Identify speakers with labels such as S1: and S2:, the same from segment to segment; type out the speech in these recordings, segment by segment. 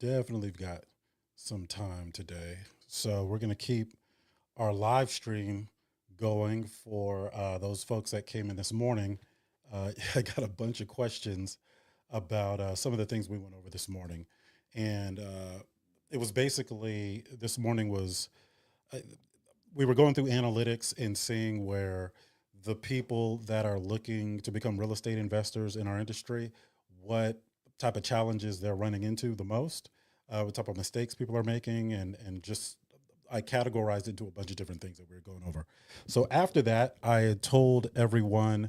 S1: definitely got some time today. So we're going to keep our live stream going for those folks that came in this morning. I got a bunch of questions about some of the things we went over this morning. And it was basically this morning was uh, we were going through analytics and seeing where the people that are looking to become real estate investors in our industry, what type of challenges they're running into the most, what type of mistakes people are making, and just I categorized it into a bunch of different things that we were going over. So after that, I had told everyone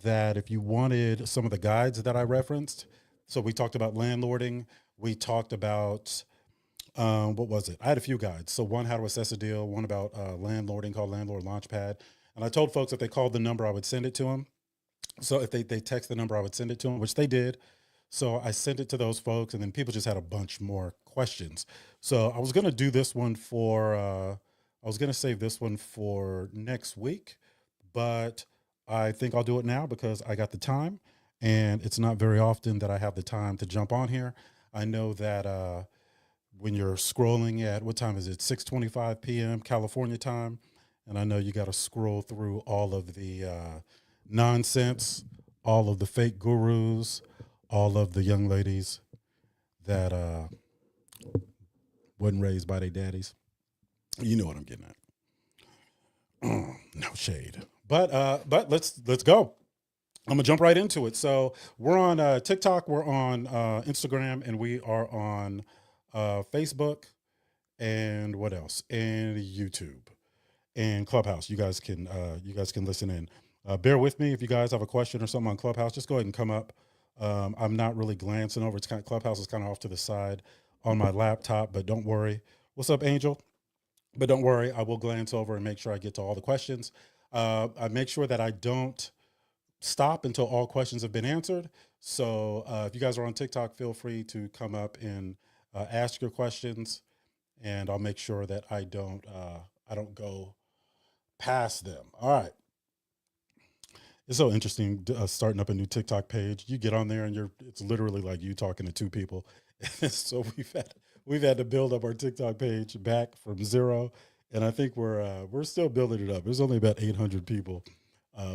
S1: that if you wanted some of the guides that I referenced, so we talked about landlording, we talked about what was it? I had a few guides. So one, how to assess a deal, one about landlording called Landlord Launchpad. And I told folks if they called the number, I would send it to them. So if they text the number, I would send it to them, which they did. So I sent it to those folks, and then people just had a bunch more questions. So I was going to do this one for, I was going to save this one for next week, but I think I'll do it now because I got the time, and it's not very often that I have the time to jump on here. I know that when you're scrolling at what time is it? 6:25 p.m. California time, and I know you got to scroll through all of the nonsense, all of the fake gurus, all of the young ladies that wasn't raised by their daddies. You know what I'm getting at. No shade, but let's go. I'm gonna jump right into it. So we're on TikTok, we're on Instagram, and we are on Facebook, and what else? And YouTube and Clubhouse. You guys can listen in. Bear with me if you guys have a question or something on Clubhouse. Just go ahead and come up. I'm not really glancing over. It's kind of Clubhouse is kind of off to the side on my laptop, but don't worry. What's up, Angel? But don't worry, I will glance over and make sure I get to all the questions. I make sure that I don't stop until all questions have been answered. So if you guys are on TikTok, feel free to come up and ask your questions, and I'll make sure that I don't go past them. All right. It's so interesting starting up a new TikTok page. You get on there and it's literally like you talking to two people. So we've had to build up our TikTok page back from zero, and I think we're still building it up. There's only about 800 people,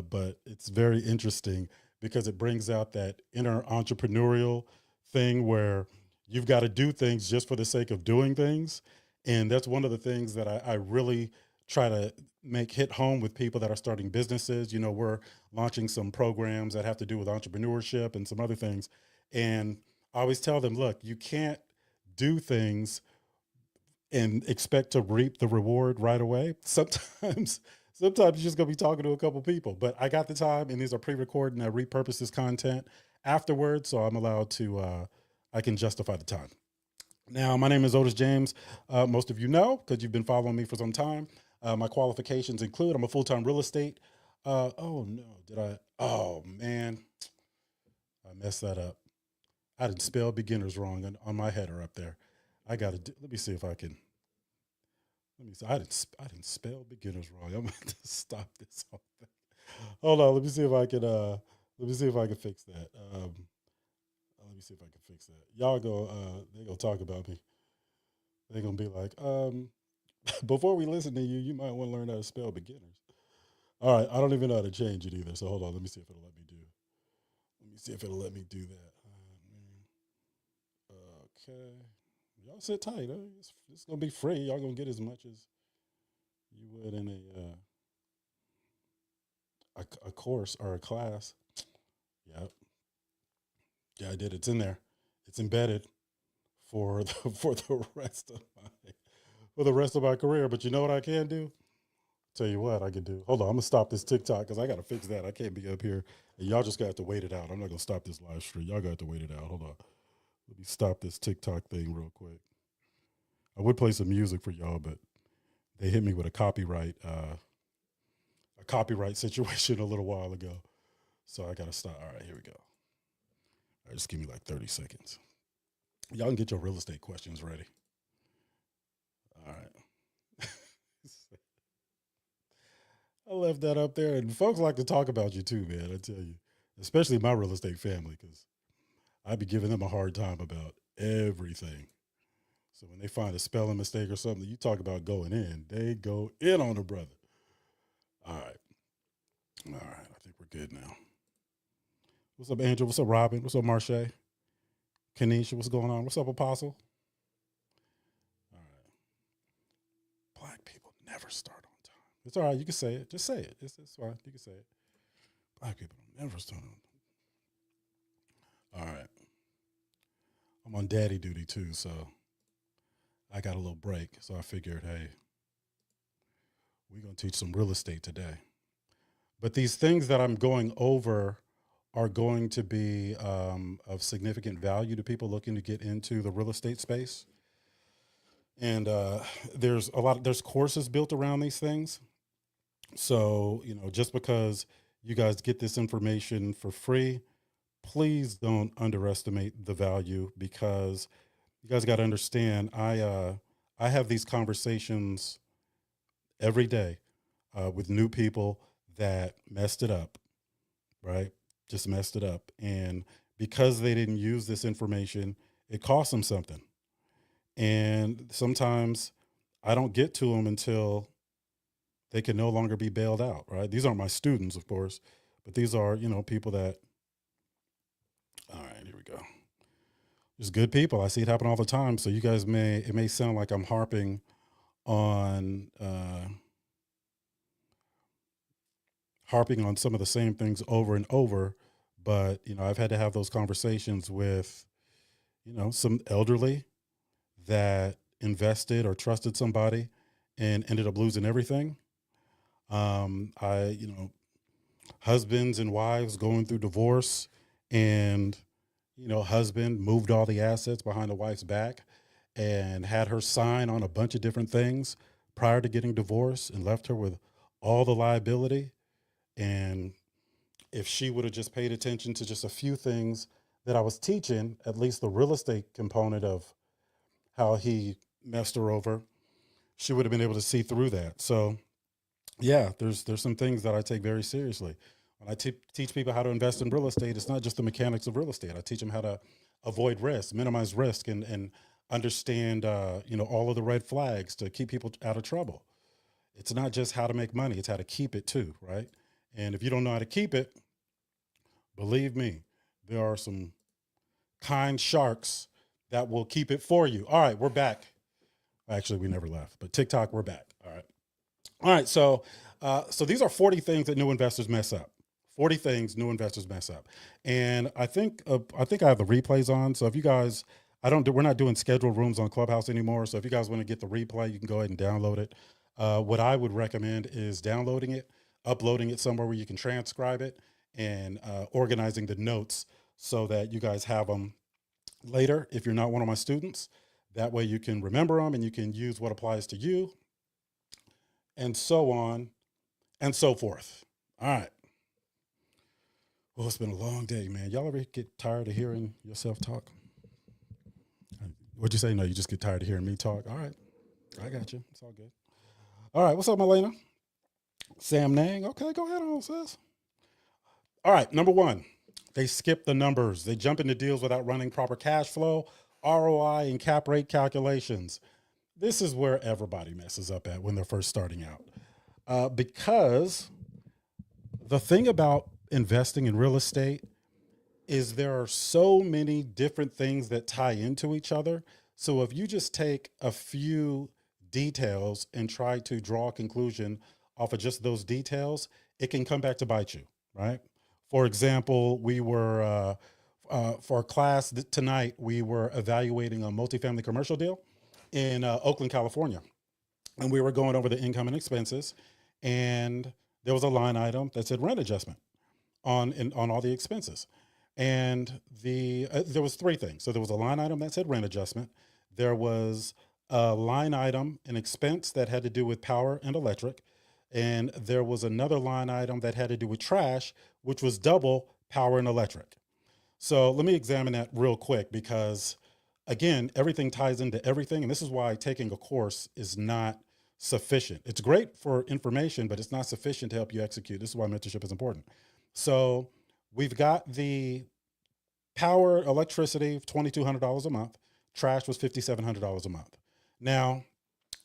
S1: but it's very interesting because it brings out that inner entrepreneurial thing where you've got to do things just for the sake of doing things, and that's one of the things that I really try to make hit home with people that are starting businesses. You know, we're launching some programs that have to do with entrepreneurship and some other things. And I always tell them, look, you can't do things and expect to reap the reward right away. Sometimes you're just gonna be talking to a couple people. But I got the time, and these are pre-recorded, and I repurpose this content afterwards, so I'm allowed to. I can justify the time. Now, my name is Otis James. Most of you know because you've been following me for some time. My qualifications include I'm a full time real estate. Oh no, did I? Oh man, I messed that up. I didn't spell beginners wrong on my header up there. I got to. Let me see if I can. Let me see. I didn't spell beginners wrong. I'm going to stop this whole thing. Hold on. Let me see if I can. Let me see if I can fix that. Let me see if I can fix that. Y'all go. They gonna talk about me. They're gonna be like, before we listen to you, you might want to learn how to spell beginners. All right, I don't even know how to change it either. So hold on, let me see if it'll let me do. Let me see if it'll let me do that. Okay, y'all sit tight. Huh? It's gonna be free. Y'all gonna get as much as you would in a course or a class. Yep. Yeah, I did. It's in there. It's embedded for for the rest of my career. But you know what I can do? Tell you what I can do. Hold on, I'm gonna stop this TikTok because I gotta fix that. I can't be up here. And y'all just got to wait it out. I'm not gonna stop this live stream. Y'all got to wait it out. Hold on. Let me stop this TikTok thing real quick. I would play some music for y'all, but they hit me with a copyright situation a little while ago. So I gotta stop. All right, here we go. All right, just give me like 30 seconds. Y'all can get your real estate questions ready. All right. I left that up there, and folks like to talk about you too, man. I tell you, especially my real estate family, because I be giving them a hard time about everything. So when they find a spelling mistake or something, you talk about going in, they go in on the brother. All right. All right. I think we're good now. What's up, Angel? What's up, Robin? What's up, Marche? Kenesha, what's going on? What's up, Apostle? All right. Black people never start on time. It's all right. You can say it. Just say it. It's fine. You can say it. Black people never start on time. All right. I'm on daddy duty too, so I got a little break. So I figured, hey, we're going to teach some real estate today. But these things that I'm going over are going to be of significant value to people looking to get into the real estate space. And there's courses built around these things. So, just because you guys get this information for free, please don't underestimate the value, because you guys got to understand, I have these conversations every day with new people that messed it up, right? Just messed it up. And because they didn't use this information, it cost them something. And sometimes I don't get to them until they can no longer be bailed out, right? These aren't my students, of course, but these are, people that, all right, here we go. Just good people. I see it happen all the time. So you guys it may sound like I'm harping on some of the same things over and over, but I've had to have those conversations with some elderly that invested or trusted somebody and ended up losing everything. Husbands and wives going through divorce, and husband moved all the assets behind the wife's back and had her sign on a bunch of different things prior to getting divorced and left her with all the liability. And if she would have just paid attention to just a few things that I was teaching, at least the real estate component of how he messed her over, she would have been able to see through that. So yeah, there's some things that I take very seriously. When I teach people how to invest in real estate, it's not just the mechanics of real estate. I teach them how to avoid risk, minimize risk, and understand all of the red flags to keep people out of trouble. It's not just how to make money, it's how to keep it too, right? And if you don't know how to keep it, believe me, there are some kind sharks that will keep it for you. All right, we're back. Actually, we never left, but TikTok, we're back. All right. All right. So these are 40 things that new investors mess up. 40 things new investors mess up. And I think I have the replays on. So if you guys, we're not doing scheduled rooms on Clubhouse anymore. So if you guys want to get the replay, you can go ahead and download it. What I would recommend is downloading it, uploading it somewhere where you can transcribe it, and organizing the notes so that you guys have them later if you're not one of my students. That way you can remember them and you can use what applies to you, and so on and so forth. All right. Well, it's been a long day, man. Y'all ever get tired of hearing yourself talk? What'd you say? No, you just get tired of hearing me talk. All right. I got you. It's all good. All right. What's up, Melena? Sam Nang. Okay, go ahead on, sis. All right. Number one, they skip the numbers. They jump into deals without running proper cash flow, ROI, and cap rate calculations. This is where everybody messes up at when they're first starting out. Because the thing about investing in real estate is there are so many different things that tie into each other. So if you just take a few details and try to draw a conclusion off of just those details, it can come back to bite you, right? For example, we were, for our class tonight, we were evaluating a multifamily commercial deal in Oakland, California. And we were going over the income and expenses. And there was a line item that said rent adjustment on all the expenses. And there was three things. So there was a line item that said rent adjustment. There was a line item, an expense that had to do with power and electric. And there was another line item that had to do with trash, which was double power and electric. So let me examine that real quick, because again, everything ties into everything. And this is why taking a course is not sufficient. It's great for information, but it's not sufficient to help you execute. This is why mentorship is important. So we've got the power, electricity, $2,200 a month. Trash was $5,700 a month. Now,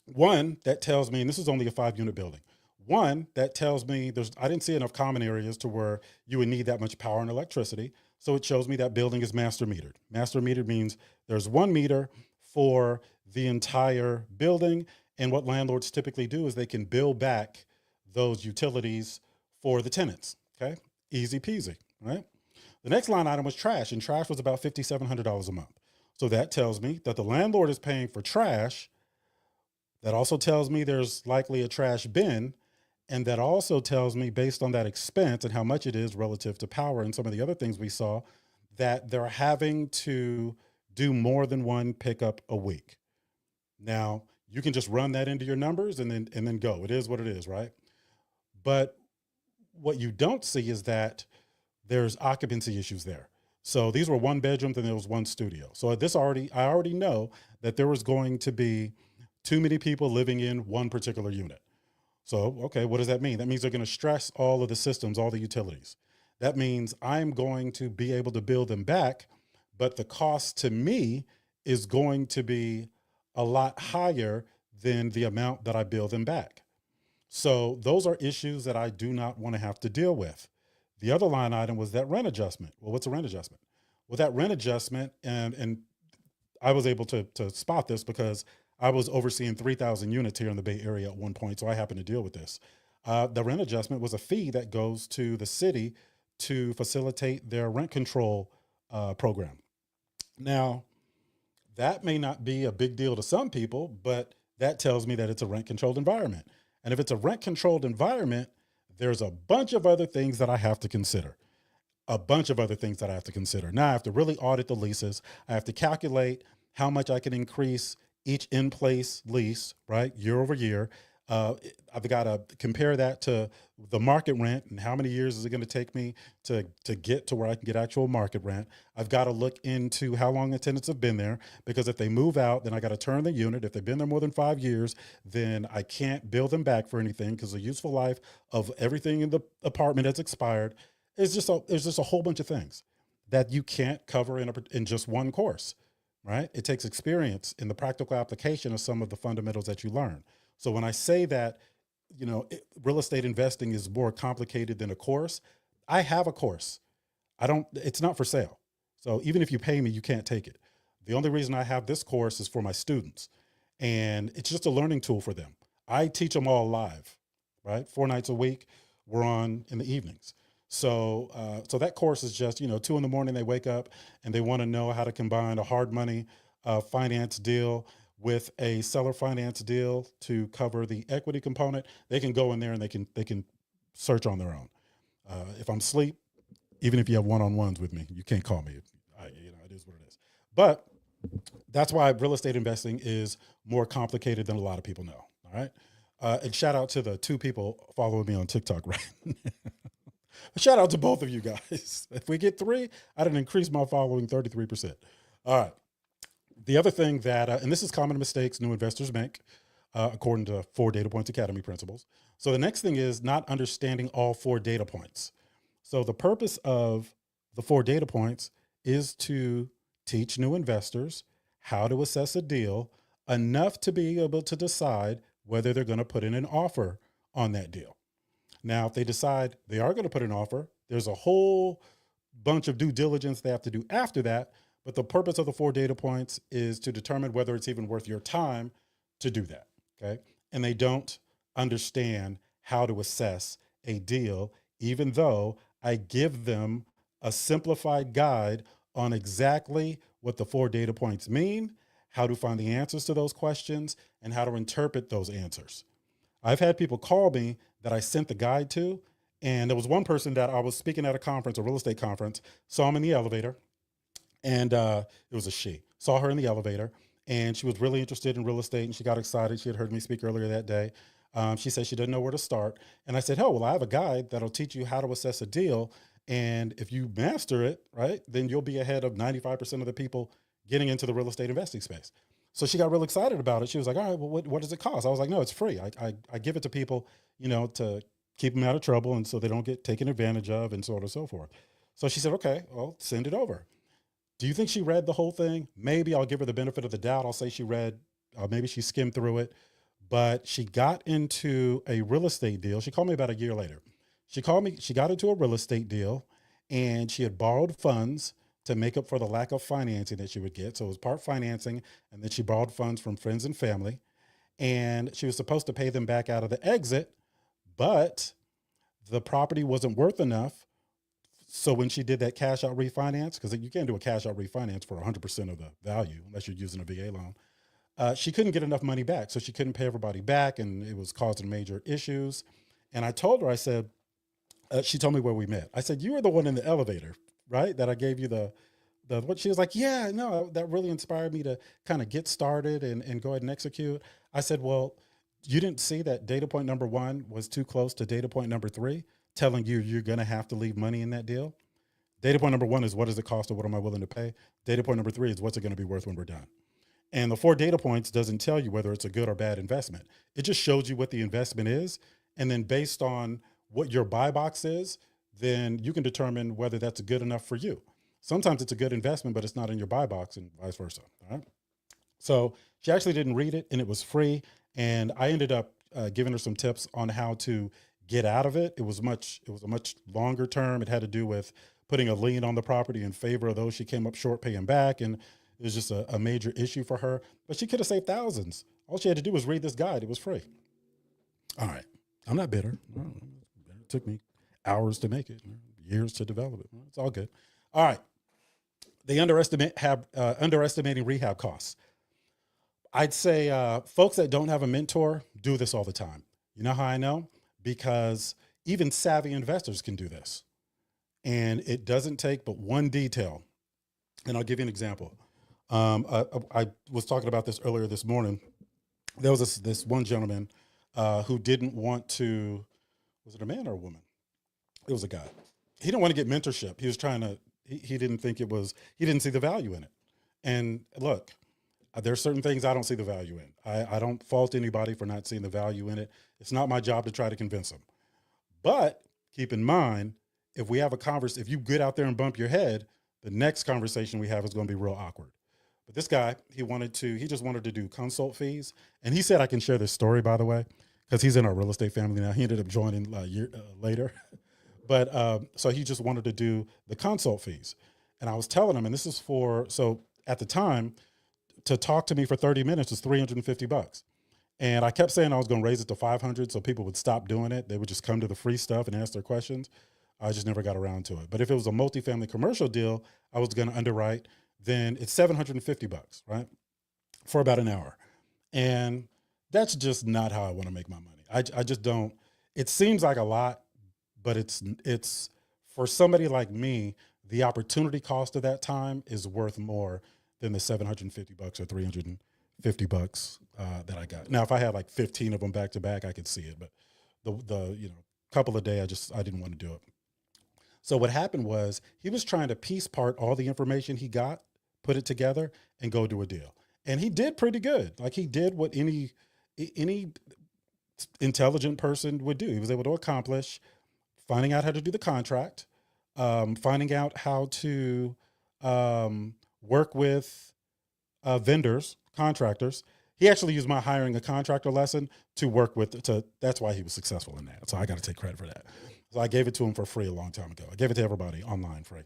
S1: one that tells me, and this is only a 5 unit building. One that tells me I didn't see enough common areas to where you would need that much power and electricity. So it shows me that building is master metered. Master metered means there's 1 meter for the entire building. And what landlords typically do is they can bill back those utilities for the tenants. Okay. Easy peasy, right? The next line item was trash, and trash was about $5,700 a month. So that tells me that the landlord is paying for trash. That also tells me there's likely a trash bin. And that also tells me, based on that expense and how much it is relative to power and some of the other things we saw, that they're having to do more than one pickup a week. Now, you can just run that into your numbers and then go. It is what it is, right? But what you don't see is that there's occupancy issues there. So these were 1 bedrooms and there was 1 studio. So I already know that there was going to be too many people living in one particular unit. So, okay, what does that mean? That means they're going to stress all of the systems, all the utilities. That means I'm going to be able to build them back, but the cost to me is going to be a lot higher than the amount that I build them back. So those are issues that I do not want to have to deal with. The other line item was that rent adjustment. Well, what's a rent adjustment? Well, that rent adjustment, and I was able to spot this because I was overseeing 3,000 units here in the Bay Area at one point, so I happened to deal with this. The rent adjustment was a fee that goes to the city to facilitate their rent control program. Now, that may not be a big deal to some people, but that tells me that it's a rent controlled environment. And if it's a rent controlled environment, there's a bunch of other things that I have to consider. A bunch of other things that I have to consider. Now I have to really audit the leases. I have to calculate how much I can increase each in place lease, right, year over year. Uh, I've got to compare that to the market rent and how many years is it going to take me to get to where I can get actual market rent. I've got to look into how long the tenants have been there, because if they move out, then I got to turn the unit. If they've been there more than 5 years, then I can't bill them back for anything because the useful life of everything in the apartment has expired. There's just a whole bunch of things that you can't cover in just one course, right? It takes experience in the practical application of some of the fundamentals that you learn. So when I say that, real estate investing is more complicated than a course, I have a course. It's not for sale. So even if you pay me, you can't take it. The only reason I have this course is for my students, and it's just a learning tool for them. I teach them all live, right? 4 nights a week. We're on in the evenings. So that course is just, 2 in the morning, they wake up and they want to know how to combine a hard money finance deal with a seller finance deal to cover the equity component. They can go in there and they can search on their own. If I'm asleep, even if you have one-on-ones with me, you can't call me. It is what it is. But that's why real estate investing is more complicated than a lot of people know. All right. And shout out to the 2 people following me on TikTok, right? Shout out to both of you guys. If we get 3, I didn't increase my following 33%. All right. The other thing that, and this is common mistakes new investors make, according to 4 Data Points Academy principles. So the next thing is not understanding all 4 data points. So the purpose of the 4 data points is to teach new investors how to assess a deal enough to be able to decide whether they're going to put in an offer on that deal. Now, if they decide they are going to put an offer, there's a whole bunch of due diligence they have to do after that. But the purpose of the 4 data points is to determine whether it's even worth your time to do that. Okay. And they don't understand how to assess a deal, even though I give them a simplified guide on exactly what the 4 data points mean, how to find the answers to those questions, and how to interpret those answers. I've had people call me that I sent the guide to, and there was one person that I was speaking at a conference, a real estate conference, saw him in the elevator, and it was a she. Saw her in the elevator, and she was really interested in real estate, and she got excited. She had heard me speak earlier that day. She said she didn't know where to start, and I said, "Oh, well, I have a guide that'll teach you how to assess a deal, and if you master it, right, then you'll be ahead of 95% of the people getting into the real estate investing space." So she got real excited about it. She was like, "All right, well, what does it cost?" I was like, "No, it's free. I give it to people, to keep them out of trouble and so they don't get taken advantage of and so on and so forth." So she said, "Okay, well, send it over." Do you think she read the whole thing? Maybe I'll give her the benefit of the doubt. I'll say she read maybe she skimmed through it, but she got into a real estate deal. She called me about a year later. She called me, she got into a real estate deal, and she had borrowed funds to make up for the lack of financing that she would get. So it was part financing, and then she borrowed funds from friends and family, and she was supposed to pay them back out of the exit, but the property wasn't worth enough. So when she did that cash out refinance, because you can't do a cash out refinance for 100% of the value unless you're using a VA loan, she couldn't get enough money back. So she couldn't pay everybody back, and it was causing major issues. And I told her, I said, she told me where we met. I said, you were the one in the elevator, right? That I gave you the what. She was like, yeah, no, that really inspired me to kind of get started and go ahead and execute. I said, well, you didn't see that data point number one was too close to data point number three, telling you you're going to have to leave money in that deal. Data point number one is what does it cost or what am I willing to pay? Data point number three is what's it going to be worth when we're done? And the four data points doesn't tell you whether it's a good or bad investment. It just shows you what the investment is. And then based on what your buy box is, then you can determine whether that's good enough for you. Sometimes it's a good investment, but it's not in your buy box, and vice versa. All right. So she actually didn't read it, and it was free. And I ended up giving her some tips on how to get out of it. It was a much longer term. It had to do with putting a lien on the property in favor of those she came up short paying back. And it was just a major issue for her, but she could have saved thousands. All she had to do was read this guide. It was free. All right. I'm not bitter. No, it took me hours to make it, years to develop it. It's all good. All right. They underestimating rehab costs. I'd say folks that don't have a mentor do this all the time. You know how I know? Because even savvy investors can do this. And it doesn't take but one detail. And I'll give you an example. I was talking about this earlier this morning. There was this one gentleman who didn't want to, was it a man or a woman? It was a guy. He didn't want to get mentorship. He was trying to, he didn't think it was, he didn't see the value in it. And look, there's certain things I don't see the value in. I don't fault anybody for not seeing the value in it. It's not my job to try to convince them. But keep in mind, if we have a conversation, if you get out there and bump your head, the next conversation we have is going to be real awkward. But this guy, he just wanted to do consult fees. And he said, I can share this story, by the way, because he's in our real estate family now. He ended up joining a year later. But so he just wanted to do the consult fees. And I was telling him, and this is so at the time, to talk to me for 30 minutes was $350. And I kept saying I was going to raise it to 500 so people would stop doing it. They would just come to the free stuff and ask their questions. I just never got around to it. But if it was a multifamily commercial deal, I was going to underwrite, then it's $750, right? For about an hour. And that's just not how I want to make my money. I just don't, it seems like a lot, but it's for somebody like me, the opportunity cost of that time is worth more than the $750 or $350 that I got. Now, if I had like 15 of them back to back, I could see it, but the couple a day, I didn't want to do it. So what happened was he was trying to piece part all the information he got, put it together, and go do a deal. And he did pretty good. Like he did what any intelligent person would do. He was able to accomplish finding out how to do the contract, finding out how to work with vendors, contractors. He actually used my hiring a contractor lesson to work with, that's why he was successful in that. So I got to take credit for that. So I gave it to him for free a long time ago. I gave it to everybody online free.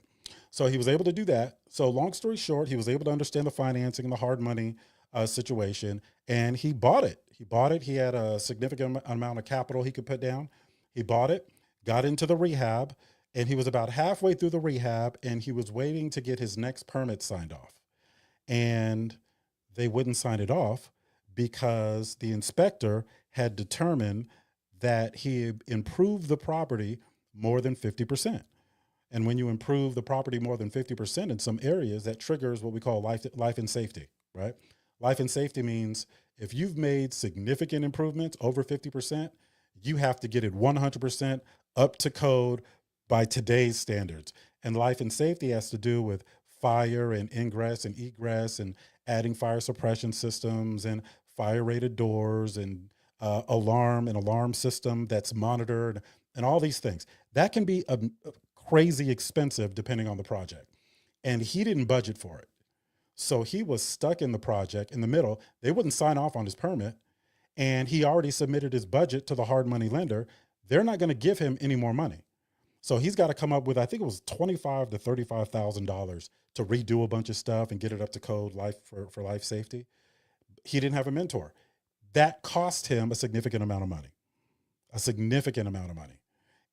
S1: So he was able to do that. So long story short, he was able to understand the financing and the hard money situation, and he bought it. He had a significant amount of capital he could put down. He bought it, got into the rehab, and he was about halfway through the rehab, and he was waiting to get his next permit signed off. And they wouldn't sign it off because the inspector had determined that he improved the property more than 50%. And when you improve the property more than 50% in some areas, that triggers what we call life and safety, right? Life and safety means if you've made significant improvements over 50%, you have to get it 100% up to code by today's standards. And life and safety has to do with fire and ingress and egress and adding fire suppression systems and fire rated doors and an alarm system that's monitored and all these things. That can be crazy expensive depending on the project. And he didn't budget for it. So he was stuck in the project in the middle. They wouldn't sign off on his permit, and he already submitted his budget to the hard money lender. They're not going to give him any more money. So he's got to come up with, I think it was $25 to $35,000 to redo a bunch of stuff and get it up to code life for life safety. He didn't have a mentor. That cost him a significant amount of money, a significant amount of money.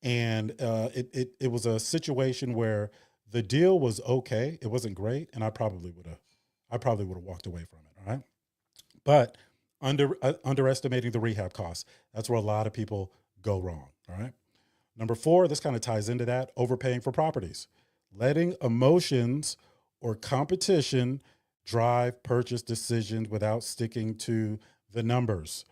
S1: And it was a situation where the deal was okay. It wasn't great. And I probably would have walked away from it. All right. But underestimating the rehab costs, that's where a lot of people go wrong. All right. Number 4, this kind of ties into that, overpaying for properties, letting emotions or competition drive purchase decisions without sticking to the numbers.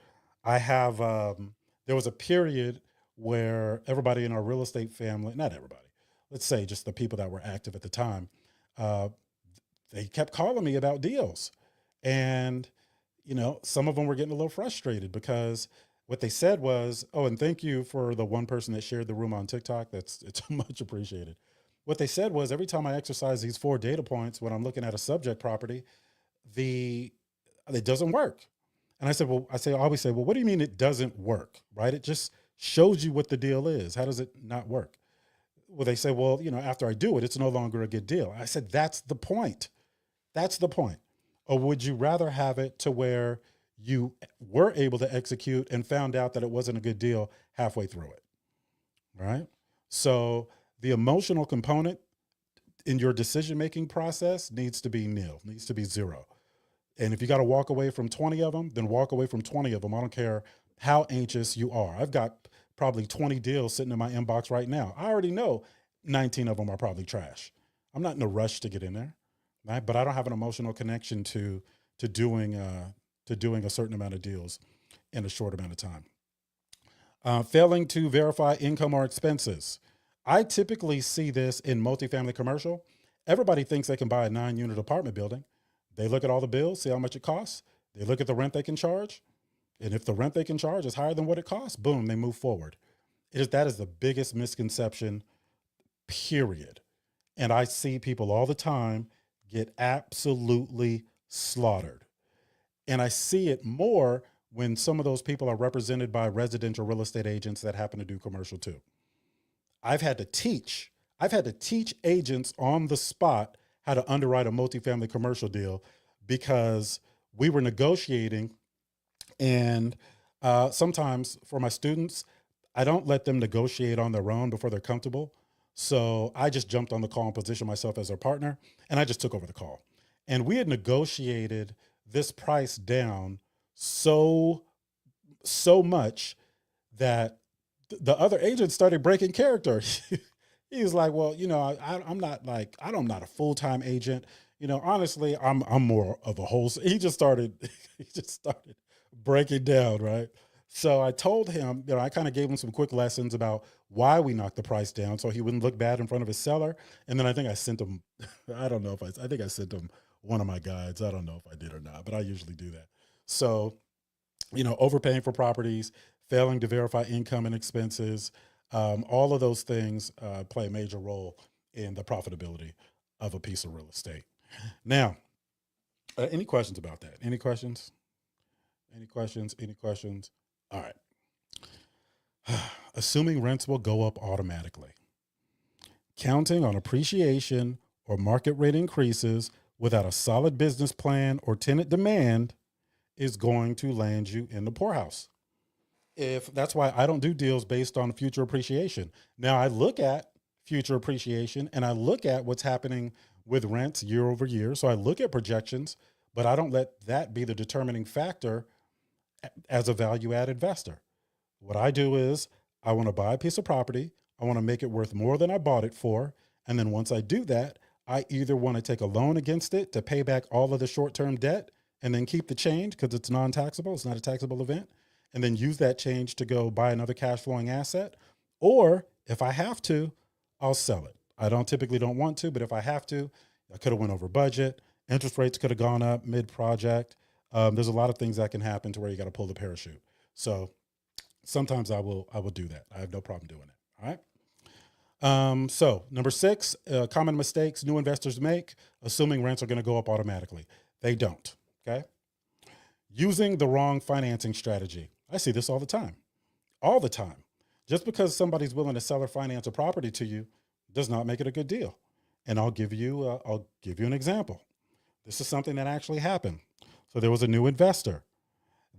S1: I have, there was a period where everybody in our real estate family, not everybody, let's say just the people that were active at the time, uh, they kept calling me about deals. And, some of them were getting a little frustrated because what they said was, oh, and thank you for the one person that shared the room on TikTok. It's much appreciated. What they said was every time I exercise these 4 data points when I'm looking at a subject property, the it doesn't work. And I always say, well, what do you mean it doesn't work? Right? It just shows you what the deal is. How does it not work? Well, they say, well, after I do it, it's no longer a good deal. I said, that's the point. That's the point. Or would you rather have it to where you were able to execute and found out that it wasn't a good deal halfway through it? Right. So the emotional component in your decision-making process needs to be nil, needs to be 0. And if you got to walk away from 20 of them, then walk away from 20 of them. I don't care how anxious you are. I've got probably 20 deals sitting in my inbox right now. I already know 19 of them are probably trash. I'm not in a rush to get in there, right? But I don't have an emotional connection to doing a certain amount of deals in a short amount of time. Failing to verify income or expenses. I typically see this in multifamily commercial. Everybody thinks they can buy a 9-unit apartment building. They look at all the bills, see how much it costs. They look at the rent they can charge. And if the rent they can charge is higher than what it costs, boom, they move forward. That is the biggest misconception, period. And I see people all the time get absolutely slaughtered. And I see it more when some of those people are represented by residential real estate agents that happen to do commercial too. I've had to teach agents on the spot how to underwrite a multifamily commercial deal because we were negotiating. And sometimes for my students, I don't let them negotiate on their own before they're comfortable. So I just jumped on the call and positioned myself as their partner, and I just took over the call. And we had negotiated this price down so much that the other agent started breaking character. He was like, well, I'm not a full-time agent. Honestly, I'm more of a wholesale. He just started breaking down. Right. So I told him, I kind of gave him some quick lessons about why we knocked the price down so he wouldn't look bad in front of his seller. And then I think I sent him, I don't know if I think I sent him one of my guides. I don't know if I did or not, but I usually do that. So, overpaying for properties, failing to verify income and expenses, all of those things play a major role in the profitability of a piece of real estate. Now, any questions about that? Any questions? Any questions? Any questions? All right. Assuming rents will go up automatically. Counting on appreciation or market rate increases without a solid business plan or tenant demand is going to land you in the poorhouse. That's why I don't do deals based on future appreciation. Now I look at future appreciation and I look at what's happening with rents year over year. So I look at projections, but I don't let that be the determining factor as a value add investor. What I do is I want to buy a piece of property. I want to make it worth more than I bought it for. And then once I do that, I either want to take a loan against it to pay back all of the short-term debt and then keep the change because it's non-taxable. It's not a taxable event. And then use that change to go buy another cash flowing asset. Or if I have to, I'll sell it. I typically don't want to, but if I have to, I could have went over budget. Interest rates could have gone up mid-project. There's a lot of things that can happen to where you got to pull the parachute. So sometimes I will do that. I have no problem doing it. All right. So number six, common mistakes new investors make, assuming rents are going to go up automatically. They don't. Okay. Using the wrong financing strategy. I see this all the time. All the time. Just because somebody's willing to sell or finance a property to you does not make it a good deal. And I'll give you an example. This is something that actually happened. So there was a new investor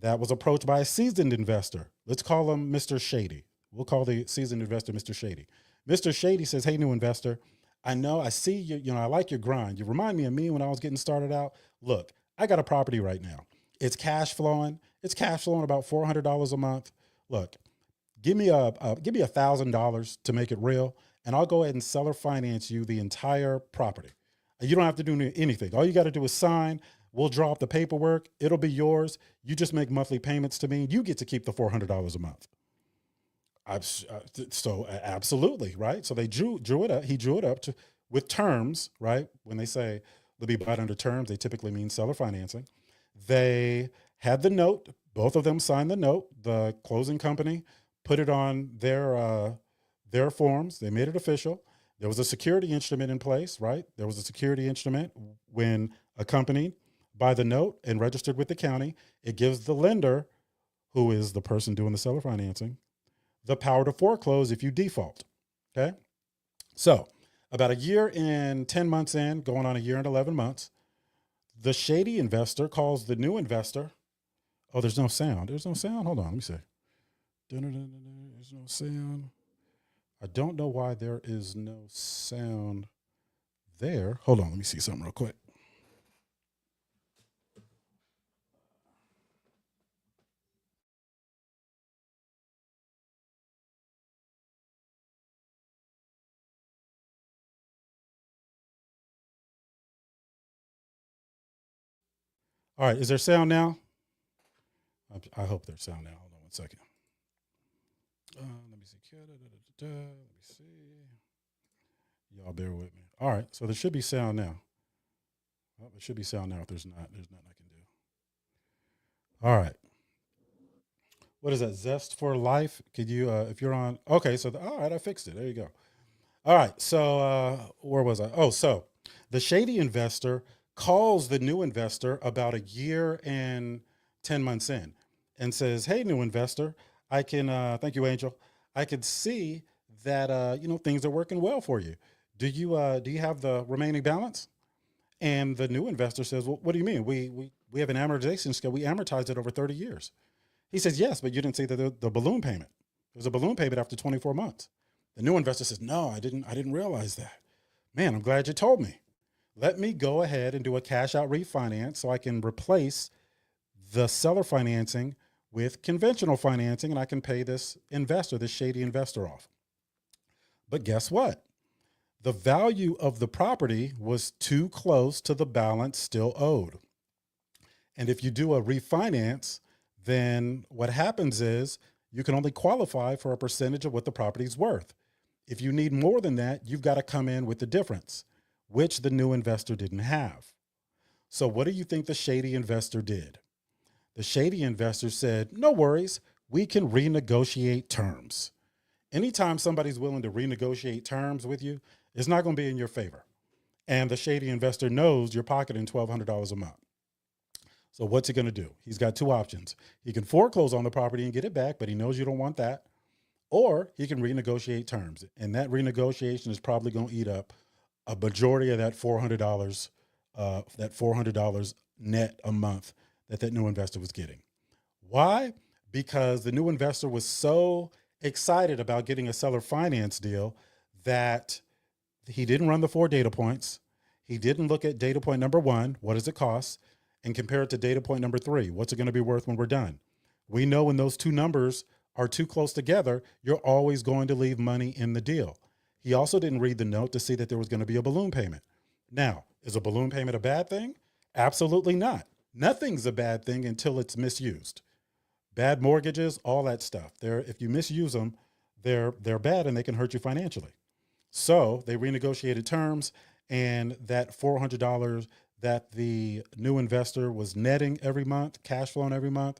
S1: that was approached by a seasoned investor. Let's call him Mr. Shady. We'll call the seasoned investor Mr. Shady. Mr. Shady says, "Hey, new investor, I see you, I like your grind. You remind me of me when I was getting started out. Look, I got a property right now. It's cash flowing. It's cash flowing about $400 a month. Look, give me $1,000 to make it real, and I'll go ahead and seller finance you the entire property. You don't have to do anything. All you got to do is sign. We'll draw up the paperwork. It'll be yours. You just make monthly payments to me. You get to keep the $400 a month." So absolutely, right? So they drew it up. He drew it up with terms, right? When they say they'll be bought under terms, they typically mean seller financing. They had the note. Both of them signed the note. The closing company put it on their forms. They made it official. There was a security instrument in place, right? There was a security instrument when accompanied by the note and registered with the county. It gives the lender, who is the person doing the seller financing, the power to foreclose if you default. Okay. So about a year and 10 months in, going on a year and 11 months, the shady investor calls the new investor. Oh, there's no sound. There's no sound. Hold on. Let me see. There's no sound. I don't know why there is no sound there. Hold on. Let me see something real quick. All right. Is there sound now? I hope there's sound now. Hold on one second. Let me see. Let me see. Y'all bear with me. All right. So there should be sound now. Oh, there should be sound now. If there's not, there's nothing I can do. All right. What is that? Zest for Life? Could you, if you're on, okay. So, all right. I fixed it. There you go. All right. So, where was I? Oh, so the shady investor calls the new investor about a year and 10 months in and says, "Hey, new investor, I can, thank you, Angel. I can see that, things are working well for you. Do you have the remaining balance?" And the new investor says, "Well, what do you mean? We have an amortization scale. We amortized it over 30 years." He says, "Yes, but you didn't see the balloon payment. There's a balloon payment after 24 months." The new investor says, "No, I didn't realize that. Man, I'm glad you told me. Let me go ahead and do a cash out refinance so I can replace the seller financing with conventional financing and I can pay this investor, this shady investor off." But guess what? The value of the property was too close to the balance still owed. And if you do a refinance, then what happens is you can only qualify for a percentage of what the property's worth. If you need more than that, you've got to come in with the difference, which the new investor didn't have. So what do you think the shady investor did? The shady investor said, "No worries, we can renegotiate terms." Anytime somebody's willing to renegotiate terms with you, it's not going to be in your favor. And the shady investor knows you're pocketing $1,200 a month. So what's he going to do? He's got two options. He can foreclose on the property and get it back, but he knows you don't want that. Or he can renegotiate terms. And that renegotiation is probably going to eat up a majority of that $400 net a month that new investor was getting. Why? Because the new investor was so excited about getting a seller finance deal that he didn't run the 4 data points. He didn't look at data point number 1, what does it cost, and compare it to data point number 3, what's it going to be worth when we're done. We know when those two numbers are too close together, you're always going to leave money in the deal. He also didn't read the note to see that there was going to be a balloon payment. Now, is a balloon payment a bad thing? Absolutely not. Nothing's a bad thing until it's misused. Bad mortgages, all that stuff. If you misuse them, they're bad and they can hurt you financially. So they renegotiated terms, and that $400 that the new investor was netting every month, cash flowing every month,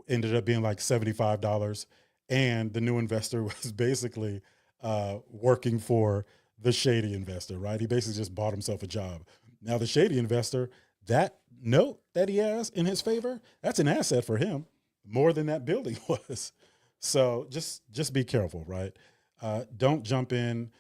S1: ended up being like $75. And the new investor was basically working for the shady investor, right? He basically just bought himself a job. Now, the shady investor, that note that he has in his favor, that's an asset for him more than that building was. So just be careful, right? Don't jump in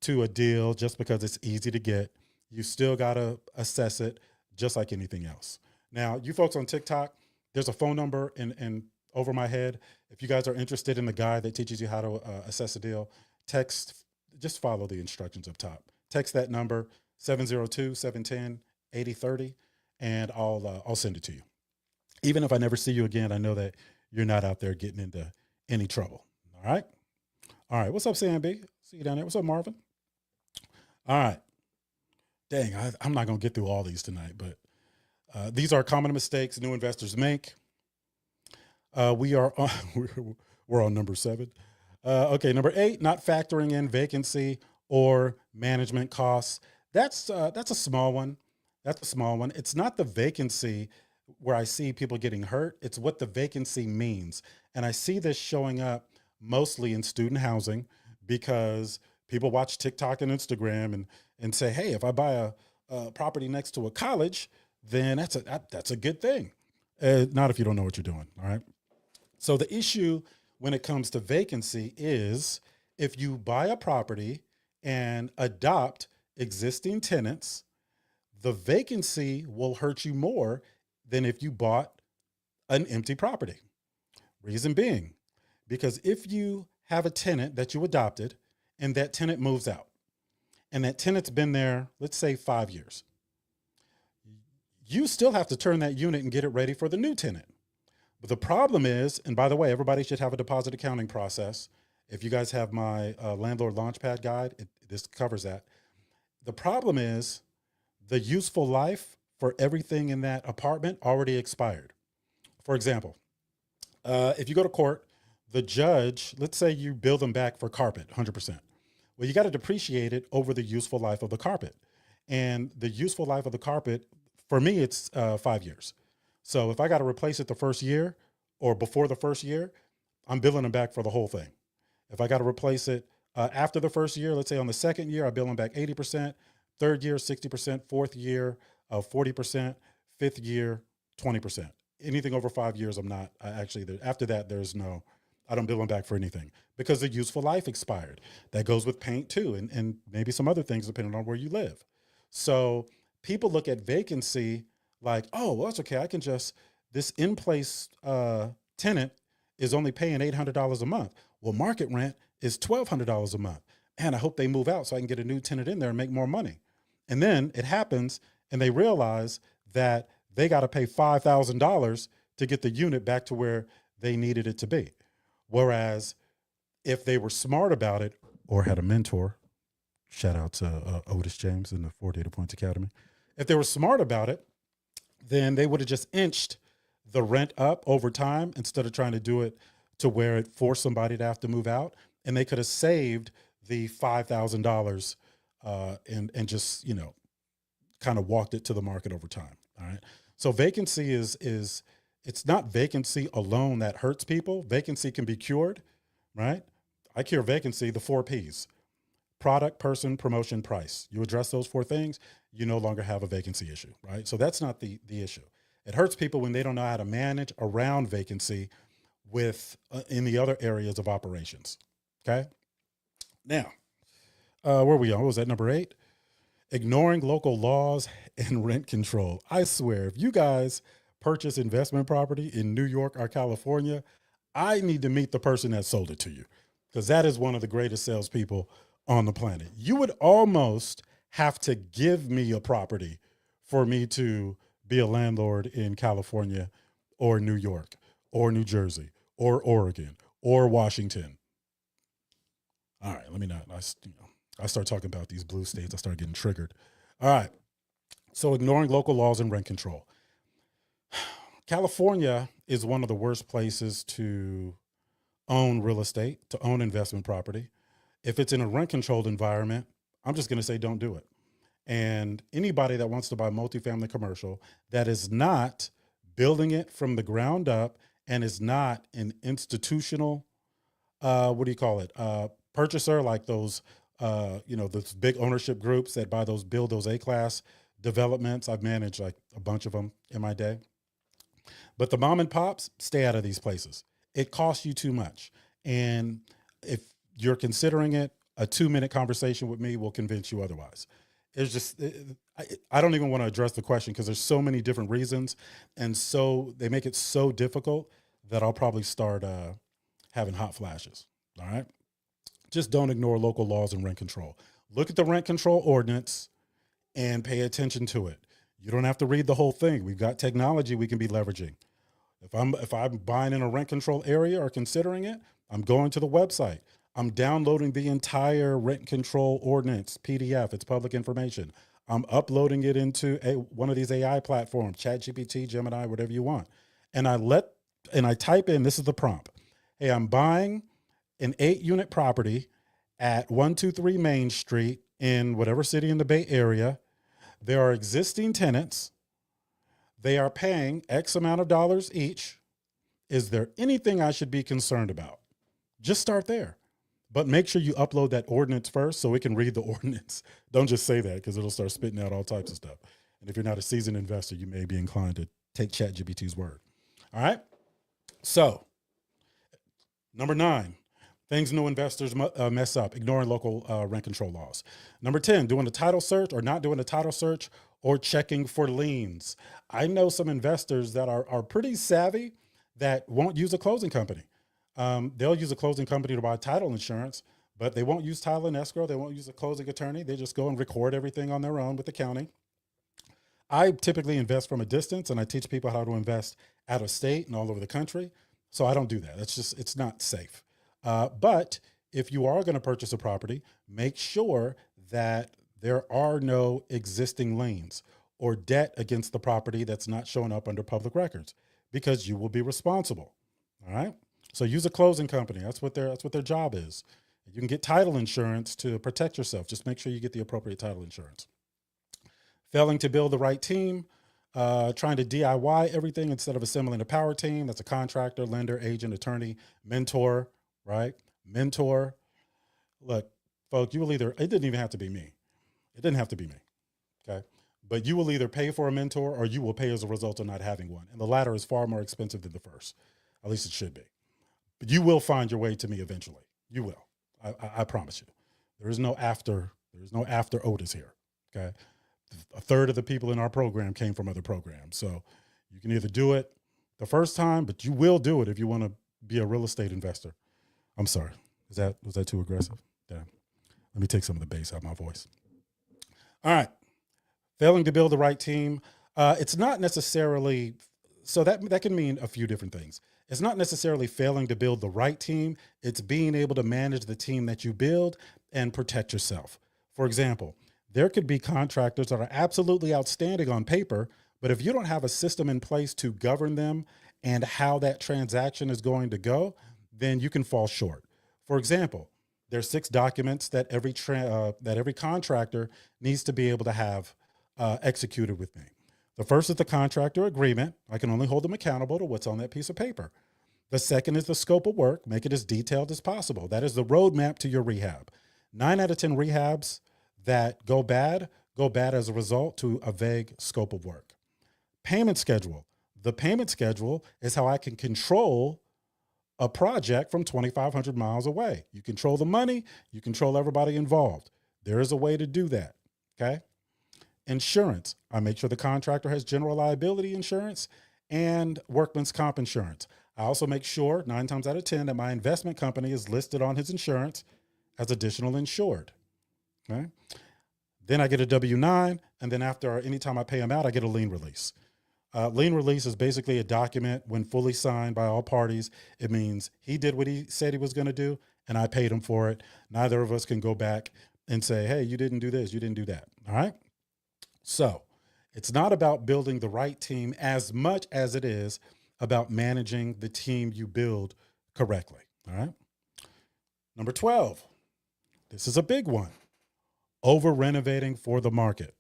S1: to a deal just because it's easy to get. You still got to assess it just like anything else. Now, you folks on TikTok, there's a phone number in over my head. If you guys are interested in the guide that teaches you how to assess a deal, text, just follow the instructions up top. Text that number 702-710-8030 and I'll send it to you. Even if I never see you again, I know that you're not out there getting into any trouble. All right. All right. What's up, Sam B? See you down there. What's up, Marvin? All right. Dang, I'm not going to get through all these tonight, but these are common mistakes new investors make. We are on, we're on number 7. Okay, number 8, not factoring in vacancy or management costs. That's a small one. That's a small one. It's not the vacancy where I see people getting hurt. It's what the vacancy means. And I see this showing up mostly in student housing because people watch TikTok and Instagram and say, hey, if I buy a property next to a college, then that's a good thing. Not if you don't know what you're doing. All right. So the issue when it comes to vacancy is if you buy a property and adopt existing tenants, the vacancy will hurt you more than if you bought an empty property. Reason being, because if you have a tenant that you adopted and that tenant moves out and that tenant's been there, let's say 5 years, you still have to turn that unit and get it ready for the new tenant. But the problem is, and by the way, everybody should have a deposit accounting process. If you guys have my landlord launchpad guide, this covers that. The problem is the useful life for everything in that apartment already expired. For example, if you go to court, the judge, let's say you bill them back for carpet, 100%. Well, you got to depreciate it over the useful life of the carpet. And the useful life of the carpet, for me, it's 5 years. So if I got to replace it the first year or before the first year, I'm billing them back for the whole thing. If I got to replace it after the first year, let's say on the second year, I bill them back 80%, third year, 60%, fourth year, 40%, fifth year, 20%. Anything over 5 years, I'm not after that, I don't bill them back for anything because the useful life expired. That goes with paint too, and maybe some other things depending on where you live. So people look at vacancy like, oh, well, that's okay. I can this in-place tenant is only paying $800 a month. Well, market rent is $1,200 a month. And I hope they move out so I can get a new tenant in there and make more money. And then it happens and they realize that they got to pay $5,000 to get the unit back to where they needed it to be. Whereas if they were smart about it or had a mentor, shout out to Otis James in the 4 Data Points Academy. If they were smart about it, then they would have just inched the rent up over time instead of trying to do it to where it forced somebody to have to move out. And they could have saved the $5,000 and just, kind of walked it to the market over time. All right. So vacancy is it's not vacancy alone that hurts people. Vacancy can be cured, right? I cure vacancy, the 4 Ps: product, person, promotion, price. You address those 4 things, you no longer have a vacancy issue, right? So that's not the issue. It hurts people when they don't know how to manage around vacancy with in the other areas of operations. Okay. Now, where are we on? What was that, number 8? Ignoring local laws and rent control. I swear, if you guys purchase investment property in New York or California, I need to meet the person that sold it to you because that is one of the greatest salespeople on the planet. You would almost have to give me a property for me to be a landlord in California or New York or New Jersey or Oregon or Washington. All right, let me not. I start talking about these blue states, I start getting triggered. All right. So ignoring local laws and rent control. California is one of the worst places to own real estate, to own investment property. If it's in a rent controlled environment, I'm just going to say don't do it. And anybody that wants to buy multifamily commercial that is not building it from the ground up and is not an institutional, purchaser, like those, those big ownership groups that build those A-class developments. I've managed like a bunch of them in my day. But the mom and pops, stay out of these places. It costs you too much. And if you're considering it, a 2-minute conversation with me will convince you otherwise. It's just, I don't even want to address the question because there's so many different reasons. And so they make it so difficult that I'll probably start having hot flashes. All right. Just don't ignore local laws and rent control. Look at the rent control ordinance and pay attention to it. You don't have to read the whole thing. We've got technology we can be leveraging. If I'm buying in a rent control area or considering it, I'm going to the website. I'm downloading the entire rent control ordinance PDF. It's public information. I'm uploading it into one of these AI platforms, ChatGPT, Gemini, whatever you want. And I type in, this is the prompt. Hey, I'm buying an 8-unit property at 123 Main Street in whatever city in the Bay Area. There are existing tenants. They are paying X amount of dollars each. Is there anything I should be concerned about? Just start there. But make sure you upload that ordinance first so we can read the ordinance. Don't just say that because it'll start spitting out all types of stuff. And if you're not a seasoned investor, you may be inclined to take ChatGPT's word. All right. So, number 9, things new investors mess up, ignoring local rent control laws. Number 10, doing a title search or not doing a title search or checking for liens. I know some investors that are pretty savvy that won't use a closing company. They'll use a closing company to buy title insurance, but they won't use title and escrow. They won't use a closing attorney. They just go and record everything on their own with the county. I typically invest from a distance, and I teach people how to invest out of state and all over the country. So I don't do that. It's not safe. But if you are going to purchase a property, make sure that there are no existing liens or debt against the property that's not showing up under public records, because you will be responsible. All right. So use a closing company. That's what their job is. You can get title insurance to protect yourself. Just make sure you get the appropriate title insurance. Failing to build the right team, trying to DIY everything instead of assembling a power team. That's a contractor, lender, agent, attorney, mentor, right? Mentor. Look, folks, it didn't even have to be me. It didn't have to be me. Okay. But you will either pay for a mentor or you will pay as a result of not having one. And the latter is far more expensive than the first. At least it should be. But you will find your way to me eventually. You will. I promise you. There is no after Otis here. Okay. A third of the people in our program came from other programs. So you can either do it the first time, but you will do it if you want to be a real estate investor. I'm sorry. Was that too aggressive? Damn. Let me take some of the bass out of my voice. All right. Failing to build the right team. It's not necessarily, so that can mean a few different things. It's not necessarily failing to build the right team. It's being able to manage the team that you build and protect yourself. For example, there could be contractors that are absolutely outstanding on paper, but if you don't have a system in place to govern them and how that transaction is going to go, then you can fall short. For example, there's 6 documents that every contractor needs to be able to have executed with me. The first is the contractor agreement. I can only hold them accountable to what's on that piece of paper. The second is the scope of work. Make it as detailed as possible. That is the roadmap to your rehab. 9 out of 10 rehabs that go bad as a result to a vague scope of work. Payment schedule. The payment schedule is how I can control a project from 2,500 miles away. You control the money, you control everybody involved. There is a way to do that. Okay. Insurance. I make sure the contractor has general liability insurance and workman's comp insurance. I also make sure 9 times out of 10 that my investment company is listed on his insurance as additional insured. Okay. Then I get a W-9. And then anytime I pay him out, I get a lien release. Lien release is basically a document when fully signed by all parties. It means he did what he said he was going to do, and I paid him for it. Neither of us can go back and say, hey, you didn't do this, you didn't do that. All right. So it's not about building the right team as much as it is about managing the team you build correctly. All right. Number 12. This is a big one. Over renovating for the market.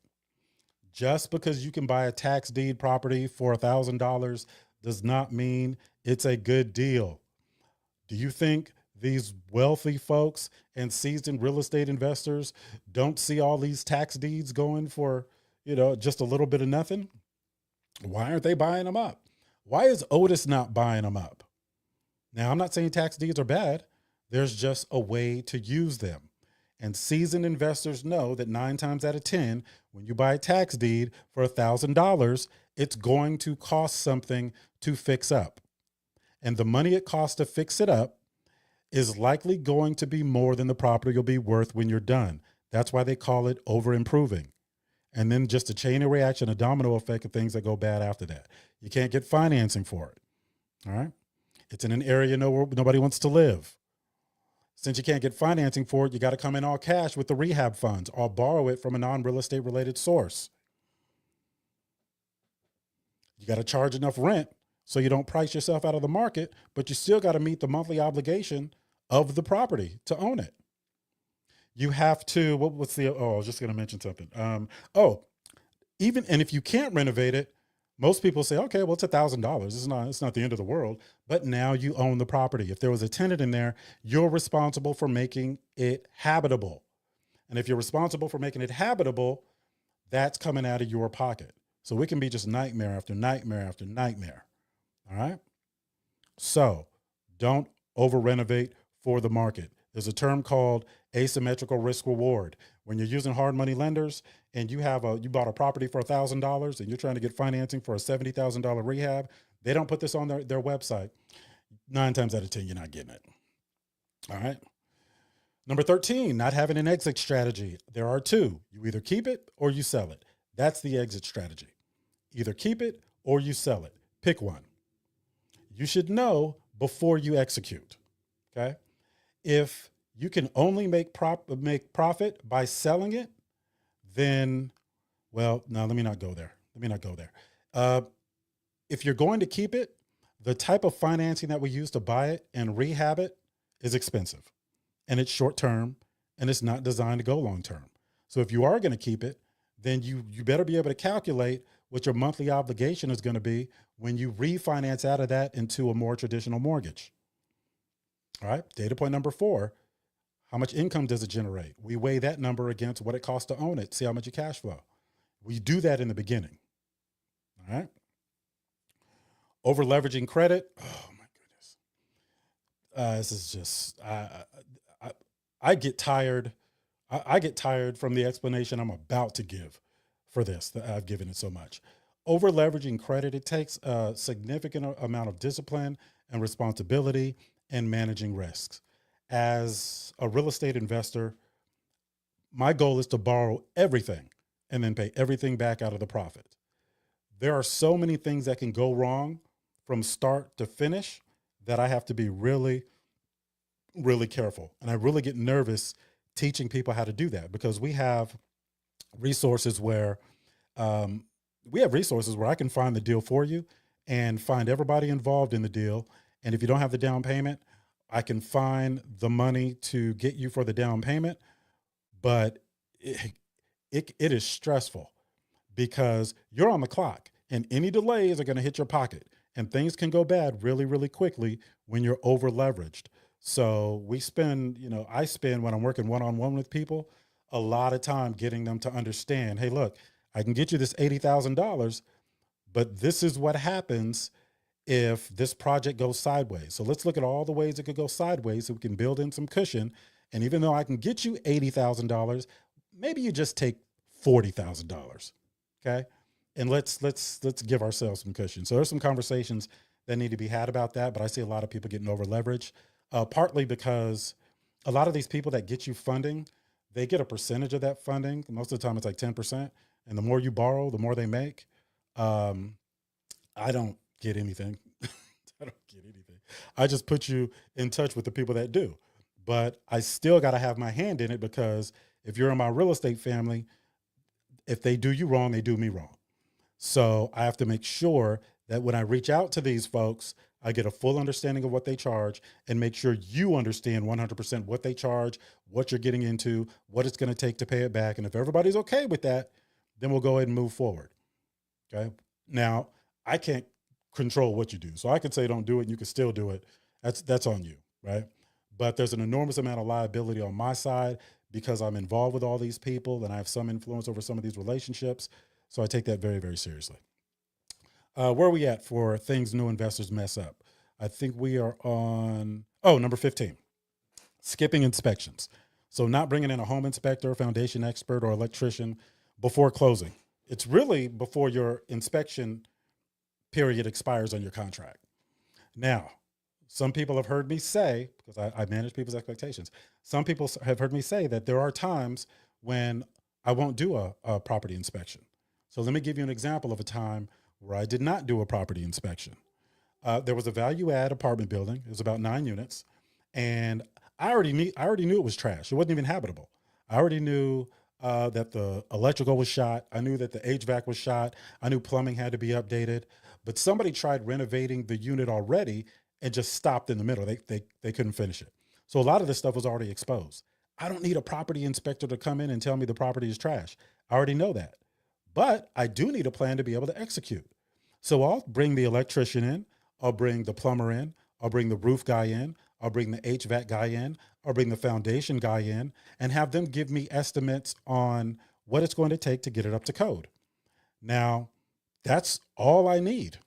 S1: Just because you can buy a tax deed property for $1,000 does not mean it's a good deal. Do you think these wealthy folks and seasoned real estate investors don't see all these tax deeds going for, just a little bit of nothing? Why aren't they buying them up? Why is Otis not buying them up? Now, I'm not saying tax deeds are bad. There's just a way to use them. And seasoned investors know that 9 times out of 10, when you buy a tax deed for $1,000, it's going to cost something to fix up. And the money it costs to fix it up is likely going to be more than the property will be worth when you're done. That's why they call it over improving. And then just a chain of reaction, a domino effect of things that go bad after that. You can't get financing for it. All right. It's in an area nobody wants to live. Since you can't get financing for it, you got to come in all cash with the rehab funds or borrow it from a non-real estate related source. You got to charge enough rent so you don't price yourself out of the market, but you still got to meet the monthly obligation of the property to own it. You have to, I was just going to mention something. And if you can't renovate it, most people say, okay, well, it's $1,000. It's not the end of the world, but now you own the property. If there was a tenant in there, you're responsible for making it habitable. And if you're responsible for making it habitable, that's coming out of your pocket. So it can be just nightmare after nightmare after nightmare. All right. So don't over renovate for the market. There's a term called asymmetrical risk reward. When you're using hard money lenders and you bought a property for $1,000 and you're trying to get financing for a $70,000 rehab, they don't put this on their website. 9 times out of 10, you're not getting it. All right. Number 13, not having an exit strategy. There are two. You either keep it or you sell it. That's the exit strategy. Either keep it or you sell it. Pick one. You should know before you execute. Okay. If you can only make profit by selling it, then, well, no, let me not go there. If you're going to keep it, the type of financing that we use to buy it and rehab it is expensive, and it's short term, and it's not designed to go long term. So if you are going to keep it, then you better be able to calculate what your monthly obligation is going to be when you refinance out of that into a more traditional mortgage. All right. Data point number 4, how much income does it generate? We weigh that number against what it costs to own it, see how much you cash flow. We do that in the beginning. All right. Over leveraging credit. Oh my goodness. This is just, I get tired. I get tired from the explanation I'm about to give for this, that I've given it so much. Over leveraging credit, it takes a significant amount of discipline and responsibility and managing risks. As a real estate investor, my goal is to borrow everything and then pay everything back out of the profit. There are so many things that can go wrong from start to finish that I have to be really, really careful. And I really get nervous teaching people how to do that, because we have resources where I can find the deal for you and find everybody involved in the deal. And if you don't have the down payment, I can find the money to get you for the down payment. But it is stressful because you're on the clock and any delays are going to hit your pocket, and things can go bad really, really quickly when you're over leveraged. So I spend, when I'm working one-on-one with people, a lot of time getting them to understand, hey, look, I can get you this $80,000, but this is what happens if this project goes sideways. So let's look at all the ways it could go sideways so we can build in some cushion. And even though I can get you $80,000, maybe you just take $40,000. Okay. And let's give ourselves some cushion. So there's some conversations that need to be had about that, but I see a lot of people getting over leveraged, partly because a lot of these people that get you funding, they get a percentage of that funding. Most of the time it's like 10%. And the more you borrow, the more they make. I don't get anything. I just put you in touch with the people that do. But I still got to have my hand in it, because if you're in my real estate family, if they do you wrong, they do me wrong. So I have to make sure that when I reach out to these folks, I get a full understanding of what they charge and make sure you understand 100% what they charge, what you're getting into, what it's going to take to pay it back. And if everybody's okay with that, then we'll go ahead and move forward. Okay. Now, I can't control what you do. So I could say don't do it and you can still do it. That's on you, right? but there's an enormous amount of liability on my side because I'm involved with all these people and I have some influence over some of these relationships. So I take that very, very seriously. Where are we at for things new investors mess up? I think we are on, number 15, skipping inspections. So not bringing in a home inspector, foundation expert, or electrician before closing. It's really before your inspection period expires on your contract. Now, some people have heard me say, because I manage people's expectations, some people have heard me say that there are times when I won't do a property inspection. So let me give you an example of a time where I did not do a property inspection. There was a value add apartment building. It was about 9 units. And I already knew it was trash. It wasn't even habitable. I already knew that the electrical was shot. I knew that the HVAC was shot. I knew plumbing had to be updated. But somebody tried renovating the unit already and just stopped in the middle. They couldn't finish it. So a lot of this stuff was already exposed. I don't need a property inspector to come in and tell me the property is trash. I already know that. But I do need a plan to be able to execute. So I'll bring the electrician in. I'll bring the plumber in. I'll bring the roof guy in. I'll bring the HVAC guy in. I'll bring the foundation guy in and have them give me estimates on what it's going to take to get it up to code. Now, that's all I need.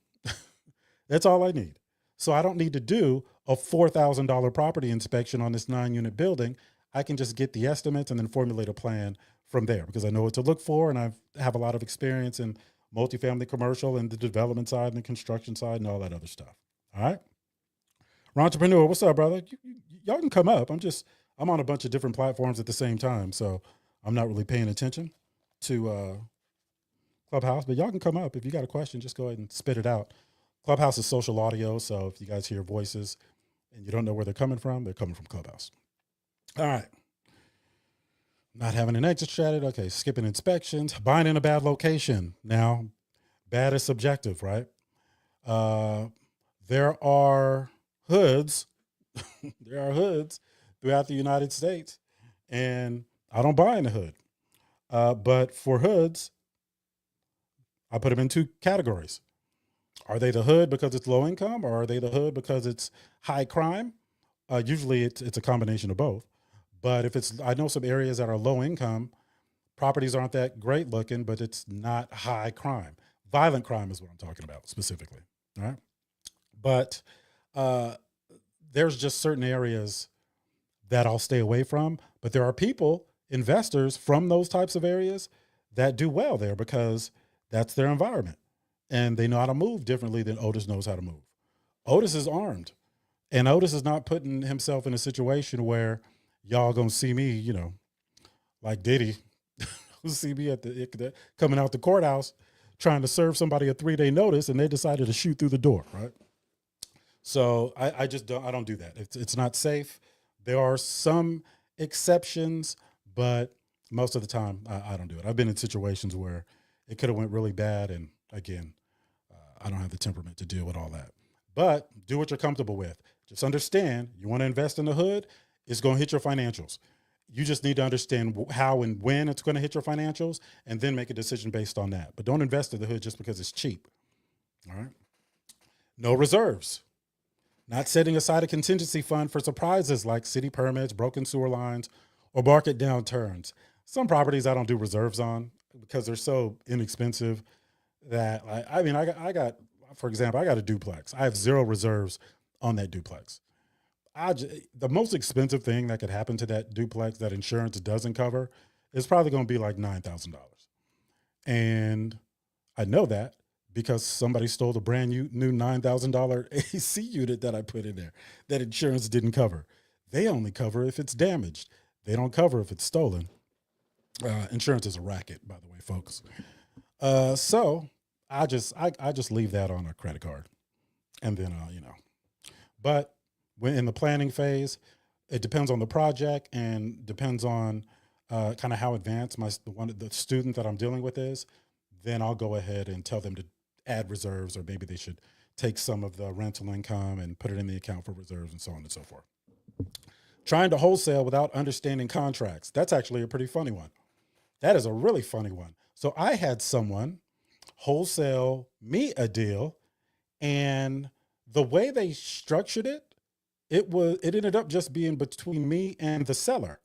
S1: That's all I need. So I don't need to do a $4,000 property inspection on this 9-unit building. I can just get the estimates and then formulate a plan from there because I know what to look for. And I have a lot of experience in multifamily commercial and the development side and the construction side and all that other stuff. All right. Entrepreneur, what's up, brother? Y'all can come up. I'm on a bunch of different platforms at the same time. So I'm not really paying attention to Clubhouse, but y'all can come up. If you got a question, just go ahead and spit it out. Clubhouse is social audio. So if you guys hear voices and you don't know where they're coming from Clubhouse. All right. Not having an exit strategy. Okay. Skipping inspections, buying in a bad location. Now, bad is subjective, right? There are hoods. There are hoods throughout the United States, and I don't buy in the hood. But for hoods, I put them in 2 categories. Are they the hood because it's low income, or are they the hood because it's high crime? Usually it's a combination of both. But I know some areas that are low income, properties aren't that great looking, but it's not high crime. Violent crime is what I'm talking about specifically. All right. But there's just certain areas that I'll stay away from. But there are people, investors from those types of areas that do well there because that's their environment. And they know how to move differently than Otis knows how to move. Otis is armed. And Otis is not putting himself in a situation where y'all gonna see me, like Diddy, who see me coming out the courthouse trying to serve somebody a 3-day notice, and they decided to shoot through the door, right? So I just don't do that. It's not safe. There are some exceptions, but most of the time I don't do it. I've been in situations where it could have went really bad, and again, I don't have the temperament to deal with all that. But do what you're comfortable with. Just understand, you want to invest in the hood, it's going to hit your financials. You just need to understand how and when it's going to hit your financials and then make a decision based on that. But don't invest in the hood just because it's cheap. All right. No reserves. Not setting aside a contingency fund for surprises like city permits, broken sewer lines, or market downturns. Some properties I don't do reserves on because they're so inexpensive that I got, for example, I got a duplex. I have 0 reserves on that duplex. The most expensive thing that could happen to that duplex that insurance doesn't cover is probably going to be like $9,000. And I know that because somebody stole the brand new $9,000 AC unit that I put in there that insurance didn't cover. They only cover if it's damaged. They don't cover if it's stolen. Insurance is a racket, by the way, folks. So I just leave that on a credit card, and then But when in the planning phase, it depends on the project and depends on kind of how advanced the student that I'm dealing with is. Then I'll go ahead and tell them to add reserves, or maybe they should take some of the rental income and put it in the account for reserves and so on and so forth. Trying to wholesale without understanding contracts. That's actually a pretty funny one. That is a really funny one. So I had someone wholesale me a deal, and the way they structured it it ended up just being between me and the seller.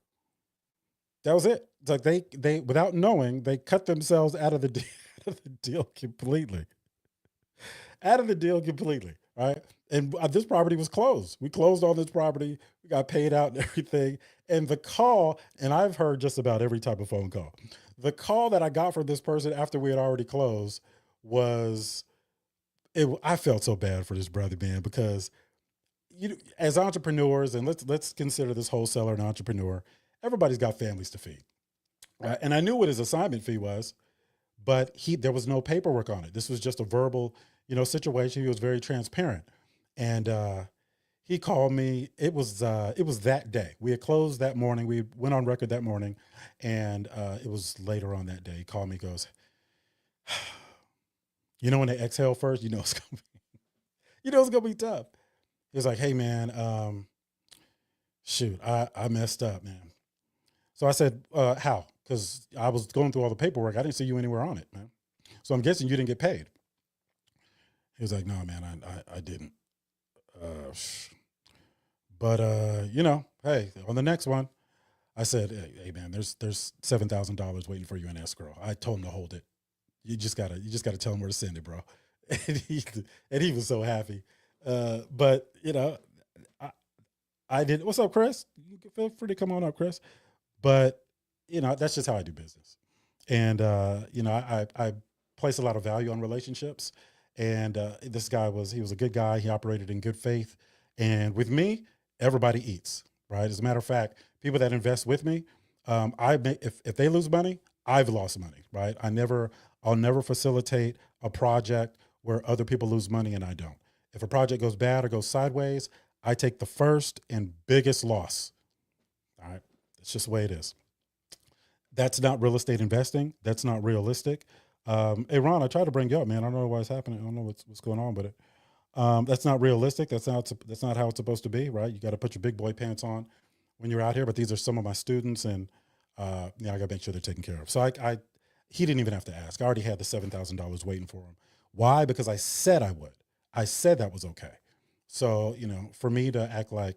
S1: That was it. It's like they without knowing, they cut themselves out of the out of the deal completely. Out of the deal completely, right? And this property was closed. We closed on this property. We got paid out and everything. And the call, and I've heard just about every type of phone call. The call that I got from this person after we had already closed was I felt so bad for this brother, man, because as entrepreneurs, and let's consider this wholesaler an entrepreneur, everybody's got families to feed. And I knew what his assignment fee was, but there was no paperwork on it. This was just a verbal, situation. He was very transparent. And he called me. It was that day. We had closed that morning. We went on record that morning, and it was later on that day. He called me, goes, when they exhale first, it's gonna be tough. He was like, "Hey man, shoot, I messed up, man." So I said, "How?" Because I was going through all the paperwork. I didn't see you anywhere on it, man. So I'm guessing you didn't get paid. He was like, "No, man, I didn't." But hey, on the next one, I said, "Hey man, there's $7,000 waiting for you in escrow." I told him to hold it. You just gotta tell him where to send it, bro. And he was so happy. But I, I did. What's up, Chris? You can feel free to come on up, Chris. But that's just how I do business. And I place a lot of value on relationships. And this guy he was a good guy. He operated in good faith. And with me, everybody eats, right? As a matter of fact, people that invest with me, if they lose money, I've lost money, right? I'll never facilitate a project where other people lose money and I don't. If a project goes bad or goes sideways, I take the first and biggest loss. All right. It's just the way it is. That's not real estate investing. That's not realistic. Hey Ron, I tried to bring you up, man. I don't know what's happening. I don't know what's going on, but that's not realistic. That's not how it's supposed to be, right? You got to put your big boy pants on when you're out here. But these are some of my students, and I got to make sure they're taken care of. So he didn't even have to ask. I already had the $7,000 waiting for him. Why? Because I said I would. I said that was okay. So for me to act like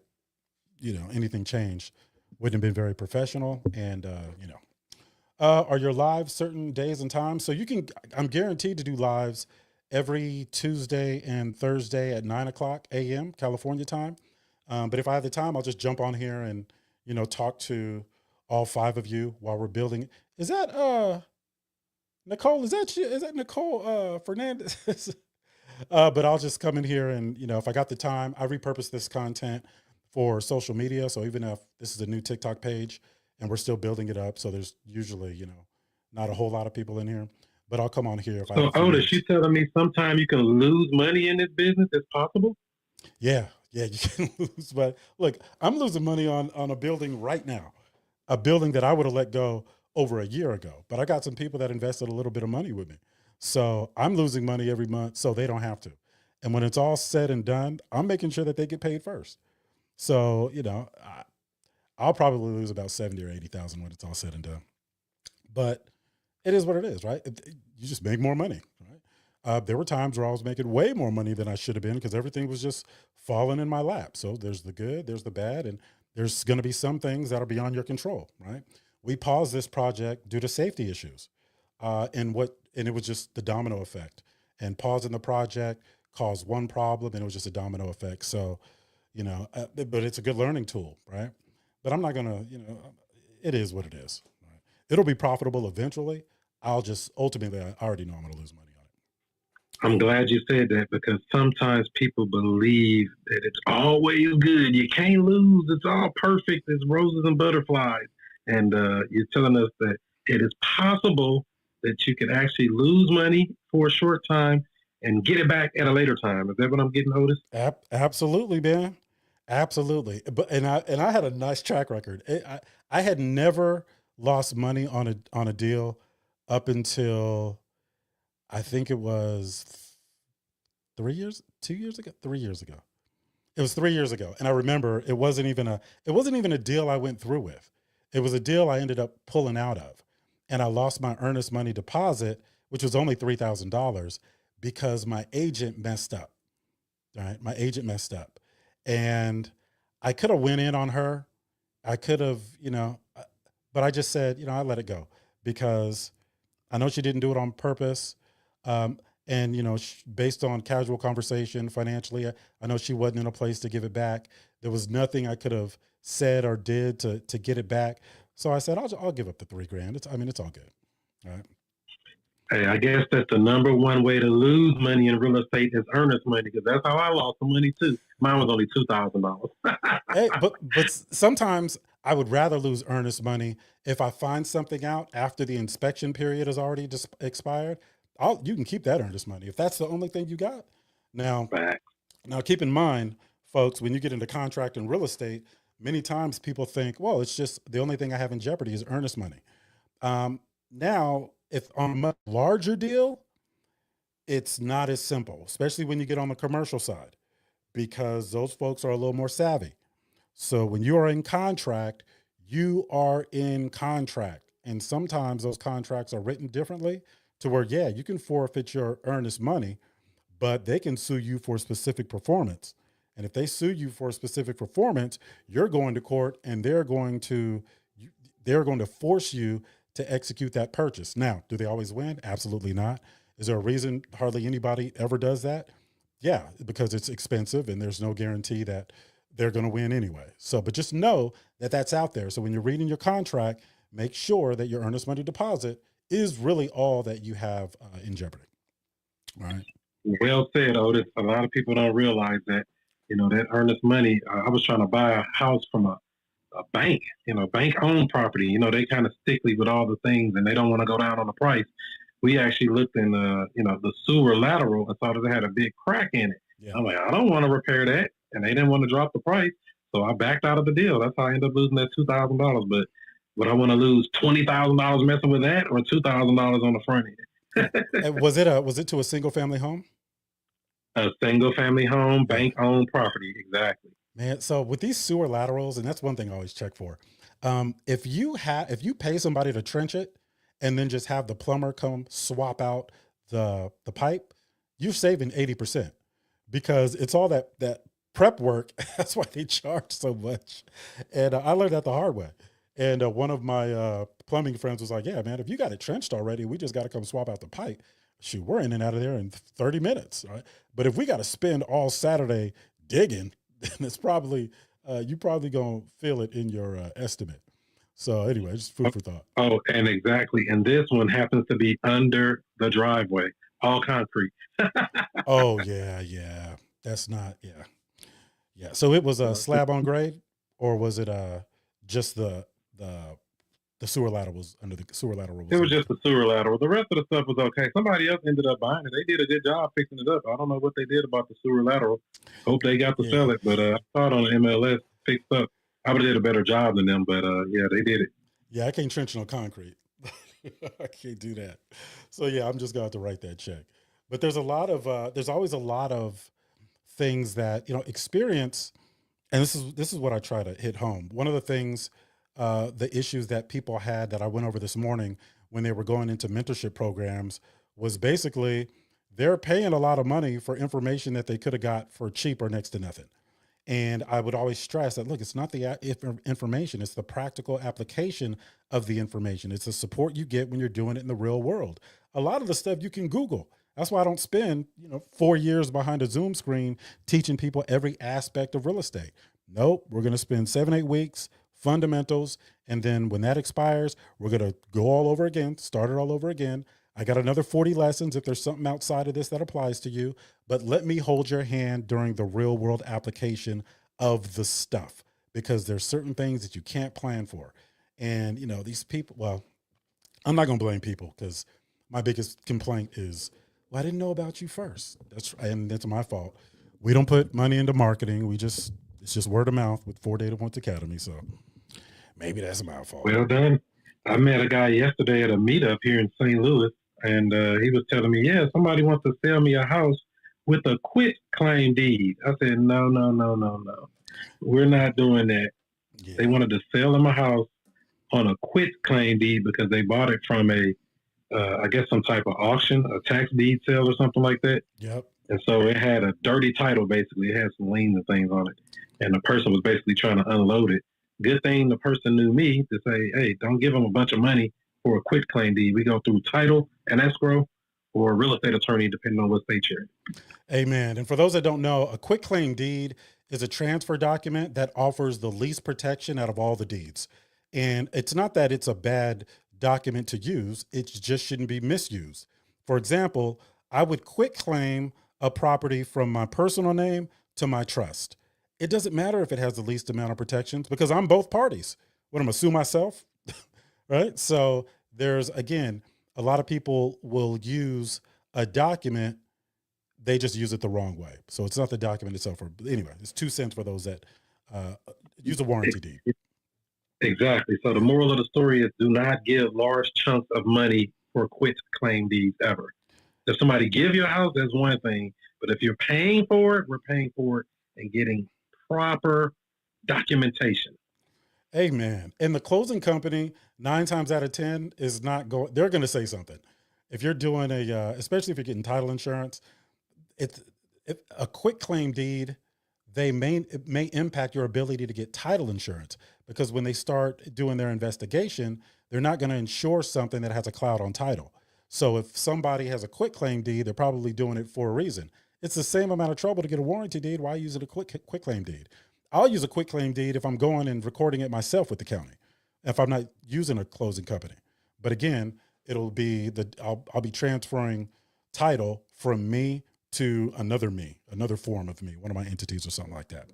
S1: anything changed wouldn't have been very professional. And are your lives certain days and times? So I'm guaranteed to do lives every Tuesday and Thursday at 9 o'clock a.m. California time. But if I have the time, I'll just jump on here and, talk to all five of you while we're building. Is that, Nicole? Is that Nicole, Fernandez? But I'll just come in here and, if I got the time, I repurpose this content for social media. So even if this is a new TikTok page and we're still building it up, so there's usually, not a whole lot of people in here, but I'll come on here if I have
S2: So,
S1: a few
S2: Otis, you
S1: minutes.
S2: telling me sometimes you can lose money in this business? It's possible?
S1: Yeah, yeah, you can lose. But look, I'm losing money on a building right now, a building that I would have let go over a year ago. But I got some people that invested a little bit of money with me, so I'm losing money every month, so they don't have to. And when it's all said and done, I'm making sure that they get paid first. So I'll probably lose about 70 or 80,000 when it's all said and done. But it is what it is, right? You just make more money, right? There were times where I was making way more money than I should have been because everything was just falling in my lap. So there's the good, there's the bad, and there's going to be some things that are beyond your control, right? We paused this project due to safety issues, and it was just the domino effect. And pausing the project caused one problem, and it was just a domino effect. So, but it's a good learning tool, right? But I'm not gonna, it is what it is. Right? It'll be profitable eventually. I'll just ultimately, I already know I'm going to lose money on
S2: I'm glad you said that because sometimes people believe that it's always good. You can't lose. It's all perfect. It's roses and butterflies. And you're telling us that it is possible that you can actually lose money for a short time and get it back at a later time. Is that what I'm getting, Otis?
S1: Absolutely, man. Absolutely. But I had a nice track record. I had never lost money on a deal up until I think it was 3 years, 2 years ago, 3 years ago. It was 3 years ago, and I remember it wasn't even a deal I went through with. It was a deal I ended up pulling out of, and I lost my earnest money deposit, which was only $3,000, because my agent messed up. Right, my agent messed up, and I could have went in on her. I could have, but I just said, I let it go because I know she didn't do it on purpose. Um, and, based on casual conversation financially, I know she wasn't in a place to give it back. There was nothing I could have said or did to get it back. So I said, I'll give up the $3,000. It's all good. All right.
S2: Hey, I guess that's the number one way to lose money in real estate is earnest money because that's how I lost some money too. Mine was only $2,000.
S1: Hey, but sometimes I would rather lose earnest money if I find something out after the inspection period has already expired. You can keep that earnest money if that's the only thing you got. Now,
S2: Back.
S1: now keep in mind, folks, when you get into contract and real estate, many times people think, well, it's just the only thing I have in jeopardy is earnest money. Now, if on a much larger deal, it's not as simple, especially when you get on the commercial side, because those folks are a little more savvy. So when you are in contract, you are in contract. And sometimes those contracts are written differently to where, yeah, you can forfeit your earnest money, but they can sue you for specific performance. And if they sue you for specific performance, you're going to court and they're going to force you to execute that purchase. Now, do they always win? Absolutely not. Is there a reason hardly anybody ever does that? Yeah, because it's expensive and there's no guarantee that they're going to win anyway. So, but just know that that's out there. So when you're reading your contract, make sure that your earnest money deposit is really all that you have in jeopardy. All right.
S2: Well said, Otis. A lot of people don't realize that, that earnest money. I was trying to buy a house from a bank, bank owned property. They kind of stickly with all the things and they don't want to go down on the price. We actually looked in, the sewer lateral and saw that it had a big crack in it.
S1: Yeah.
S2: I'm like, I don't want to repair that. And they didn't want to drop the price. So I backed out of the deal. That's how I ended up losing that $2,000. But would I want to lose $20,000 messing with that or $2,000 on the front end?
S1: And was it to a single family home?
S2: A single family home, bank owned property. Exactly.
S1: Man, so with these sewer laterals, and that's one thing I always check for. If you pay somebody to trench it and then just have the plumber come swap out the pipe, you're saving 80% because it's all that prep work. That's why they charge so much. And I learned that the hard way. And one of my plumbing friends was like, yeah, man, if you got it trenched already, we just got to come swap out the pipe. Shoot, we're in and out of there in 30 minutes. Right? But if we got to spend all Saturday digging, then it's probably, you probably going to feel it in your estimate. So anyway, just food for thought.
S2: Oh, and exactly. And this one happens to be under the driveway, all concrete.
S1: Oh, yeah. That's not, yeah. Yeah. So it was a slab on grade, or was it just the sewer lateral was under the sewer lateral?
S2: It was just the sewer lateral. The rest of the stuff was okay. Somebody else ended up buying it. They did a good job fixing it up. I don't know what they did about the sewer lateral. Hope they got to sell it, but I saw it on the MLS fixed up. I would have did a better job than them, but yeah, they did it.
S1: Yeah, I can't trench no concrete. I can't do that. So yeah, I'm just going to have to write that check. But there's always a lot of things that, experience. And this is what I try to hit home. One of the things, the issues that people had that I went over this morning when they were going into mentorship programs was basically they're paying a lot of money for information that they could have got for cheap or next to nothing. And I would always stress that, look, it's not the information, it's the practical application of the information. It's the support you get when you're doing it in the real world. A lot of the stuff you can Google. That's why I don't spend, 4 years behind a Zoom screen teaching people every aspect of real estate. Nope, we're going to spend 7-8 weeks, fundamentals. And then when that expires, we're going to go all over again, start it all over again. I got another 40 lessons if there's something outside of this that applies to you, but let me hold your hand during the real world application of the stuff, because there's certain things that you can't plan for. And, these people, well, I'm not going to blame people because my biggest complaint is, well, I didn't know about you first. That's my fault. We don't put money into marketing. It's just word of mouth with 4 Data Points Academy. So maybe that's my fault.
S2: Well done. I met a guy yesterday at a meetup here in St. Louis, and he was telling me, yeah, somebody wants to sell me a house with a quit claim deed. I said, no. We're not doing that. Yeah. They wanted to sell him a house on a quit claim deed because they bought it from I guess some type of auction, a tax deed sale or something like that.
S1: Yep.
S2: And so it had a dirty title, basically. It had some liens and things on it. And the person was basically trying to unload it. Good thing the person knew me to say, hey, don't give them a bunch of money for a quit claim deed. We go through title and escrow or a real estate attorney, depending on what state you're in.
S1: Amen. And for those that don't know, a quit claim deed is a transfer document that offers the least protection out of all the deeds. And it's not that it's a bad document to use, it just shouldn't be misused. For example, I would quit claim a property from my personal name to my trust. It doesn't matter if it has the least amount of protections because I'm both parties. What, am I gonna sue myself? Right? So there's, again, a lot of people will use a document, they just use it the wrong way. So it's not the document itself. But anyway, it's 2 cents for those that use a warranty deed.
S2: Exactly. So the moral of the story is do not give large chunks of money for quit claim deeds ever. If somebody give you a house, that's one thing. But if you're paying for it, we're paying for it and getting proper documentation.
S1: Amen. And the closing company, 9 times out of 10, is not going, they're going to say something. If you're doing especially if you're getting title insurance, it's a quit claim deed, it may impact your ability to get title insurance because when they start doing their investigation, they're not going to insure something that has a cloud on title. So if somebody has a quit claim deed, they're probably doing it for a reason. It's the same amount of trouble to get a warranty deed. Why use a quit claim deed? I'll use a quit claim deed if I'm going and recording it myself with the county, if I'm not using a closing company. But again, it'll be I'll be transferring title from me to another form of me, one of my entities or something like that.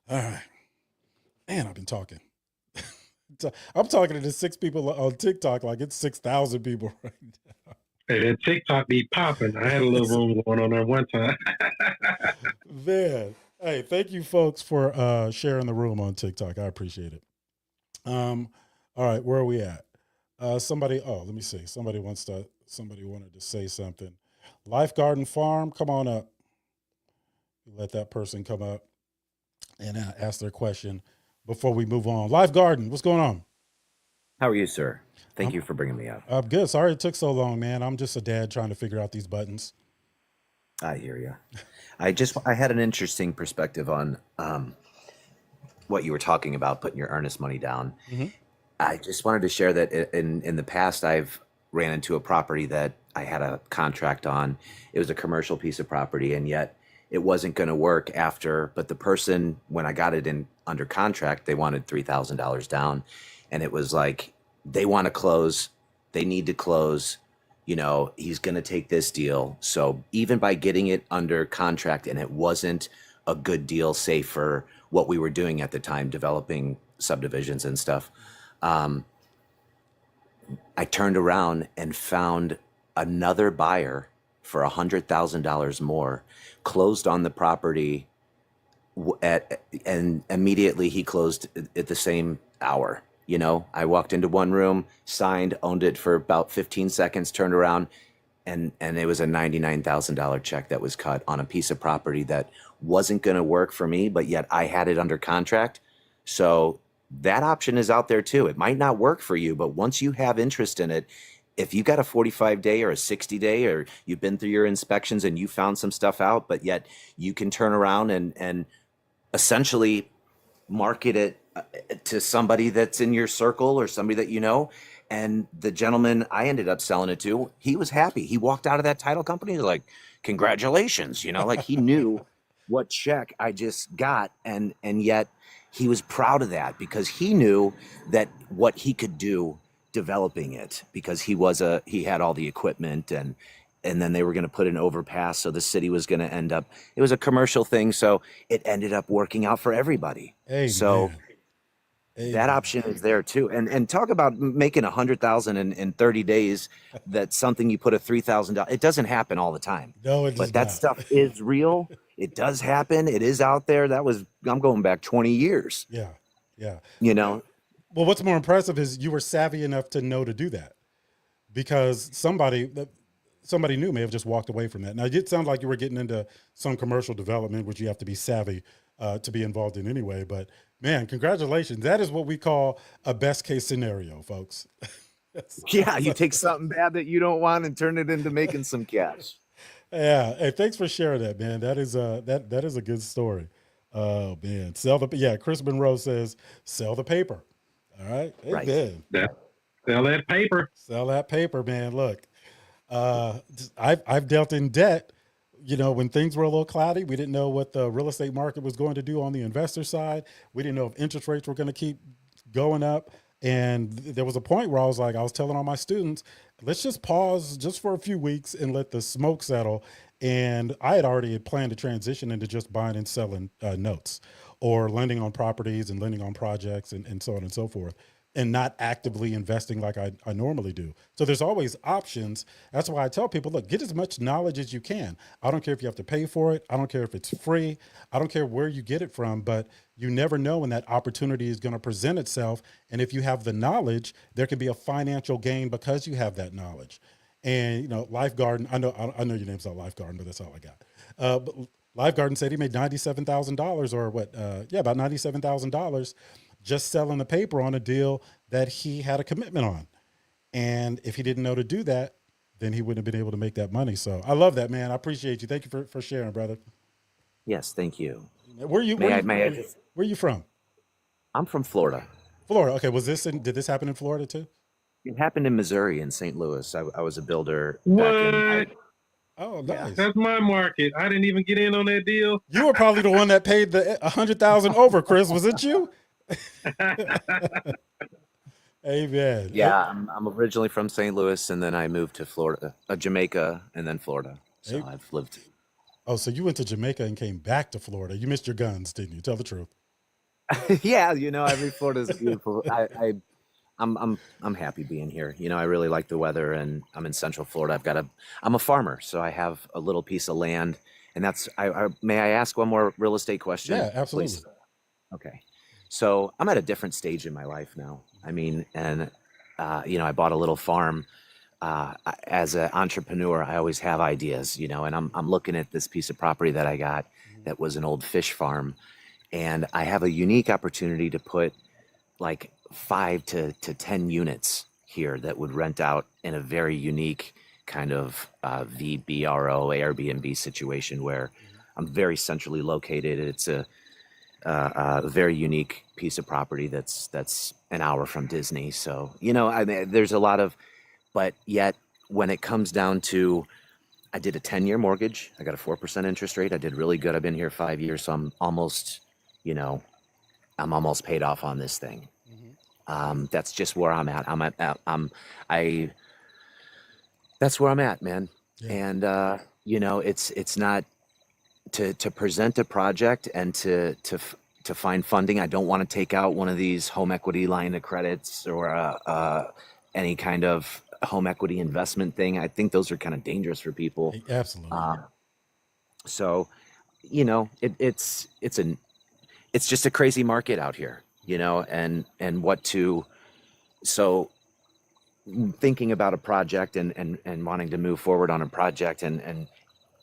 S1: All right. Man, I've been talking. I'm talking to the 6 people on TikTok like it's 6,000 people right now.
S2: Hey, that TikTok be popping. I had a little room going on there one time.
S1: Man. Hey, thank you folks for sharing the room on TikTok. I appreciate it. All right, where are we at? Let me see. Somebody wanted to say something. Life Garden Farm, come on up. Let that person come up and ask their question before we move on. Life Garden, what's going on?
S3: How are you, sir? Thank you for bringing me up.
S1: I'm good. Sorry it took so long, man. I'm just a dad trying to figure out these buttons.
S3: I hear you. I had an interesting perspective on what you were talking about, putting your earnest money down.
S1: Mhm.
S3: I just wanted to share that in the past, I've ran into a property that I had a contract on. It was a commercial piece of property, and yet it wasn't going to work after. But the person, when I got it in under contract, they wanted $3,000 down, and it was like they want to close, they need to close. You know, he's going to take this deal. So even by getting it under contract, and it wasn't a good deal, say for what we were doing at the time, developing subdivisions and stuff. I turned around and found another buyer for $100,000 more, closed on the property and immediately he closed at the same hour. You know, I walked into one room, signed, owned it for about 15 seconds, turned around, and it was a $99,000 check that was cut on a piece of property that wasn't going to work for me, but yet I had it under contract. So that option is out there too. It might not work for you, but once you have interest in it, if you got a 45-day or a 60-day, or you've been through your inspections and you found some stuff out, but yet you can turn around and essentially market it to somebody that's in your circle or somebody that you know. And the gentleman I ended up selling it to, he was happy. He walked out of that title company like, congratulations, you know, like he knew what check I just got. And yet he was proud of that because he knew that what he could do developing it, because he had all the equipment, and then they were going to put an overpass. So the city was going to end up, it was a commercial thing. So it ended up working out for everybody.
S1: Amen.
S3: So
S1: Amen.
S3: that option is there too. And talk about making 100,000 in 30 days. That's something you put a $3,000. It doesn't happen all the time.
S1: No, it does
S3: But that
S1: not.
S3: stuff is real. It does happen. It is out there. I'm going back 20 years,
S1: Yeah. Yeah.
S3: you know?
S1: Well, what's more impressive is you were savvy enough to know to do that, because somebody new may have just walked away from that. Now, it sounds like you were getting into some commercial development, which you have to be savvy to be involved in anyway. But man, congratulations. That is what we call a best case scenario, folks.
S3: Yeah, you take something bad that you don't want and turn it into making some cash.
S1: Yeah. Hey, thanks for sharing that, man. That is a good story. Oh man. Chris Monroe says sell the paper. All right. Hey
S3: Right.
S1: man.
S2: That sell that paper.
S1: Sell that paper, man. Look, I've dealt in debt. You know, when things were a little cloudy, we didn't know what the real estate market was going to do on the investor side. We didn't know if interest rates were going to keep going up. And there was a point where I was telling all my students, let's just pause just for a few weeks and let the smoke settle. And I had already planned to transition into just buying and selling notes or lending on properties and lending on projects and so on and so forth, and not actively investing like I normally do. So there's always options. That's why I tell people, look, get as much knowledge as you can. I don't care if you have to pay for it. I don't care if it's free. I don't care where you get it from, but you never know when that opportunity is going to present itself. And if you have the knowledge, there can be a financial gain because you have that knowledge. And you know, Life Garden. I know your name's not Life Garden, but that's all I got. But Life Garden said he made $97,000, or what? About $97,000 just selling the paper on a deal that he had a commitment on. And if he didn't know to do that, then he wouldn't have been able to make that money. So I love that, man. I appreciate you. Thank you for sharing, brother.
S3: Yes, thank you.
S1: Where you
S3: May I? May I just?
S1: where you from?
S3: I'm from Florida.
S1: Florida. Okay. Did this happen in Florida too?
S3: It happened in Missouri, in St. Louis. I was a builder back in.
S2: What?
S1: Oh,
S3: Yeah.
S1: nice.
S2: That's my market. I didn't even get in on that deal.
S1: You were probably the one that paid the 100,000 over, Chris. Was it you? Amen.
S3: Yeah, I'm originally from St. Louis, and then I moved to Florida, Jamaica, and then Florida. So
S1: Hey.
S3: I've lived.
S1: Oh, so you went to Jamaica and came back to Florida. You missed your guns, didn't you? Tell the truth.
S3: Yeah, every Florida's beautiful. I'm happy being here. I really like the weather, and I'm in Central Florida. I'm a farmer, so I have a little piece of land, and that's. May I ask one more real estate question?
S1: Yeah, absolutely.
S3: Please? Okay. So I'm at a different stage in my life now. I mean, and I bought a little farm. As an entrepreneur, I always have ideas, and I'm looking at this piece of property that I got that was an old fish farm, and I have a unique opportunity to put like 5 to 10 units here that would rent out in a very unique kind of VBRO Airbnb situation where I'm very centrally located. It's a very unique piece of property that's an hour from Disney. So, I mean, there's a lot of, but yet when it comes down to, I did a 10-year mortgage. I got a 4% interest rate. I did really good. I've been here 5 years. So I'm almost paid off on this thing. That's just where I'm at. That's where I'm at, man.
S1: Yeah.
S3: And, it's not to present a project and to find funding. I don't want to take out one of these home equity line of credits or any kind of home equity investment thing. I think those are kind of dangerous for people.
S1: Absolutely.
S3: So, it's just a crazy market out here, and so thinking about a project and wanting to move forward on a project, and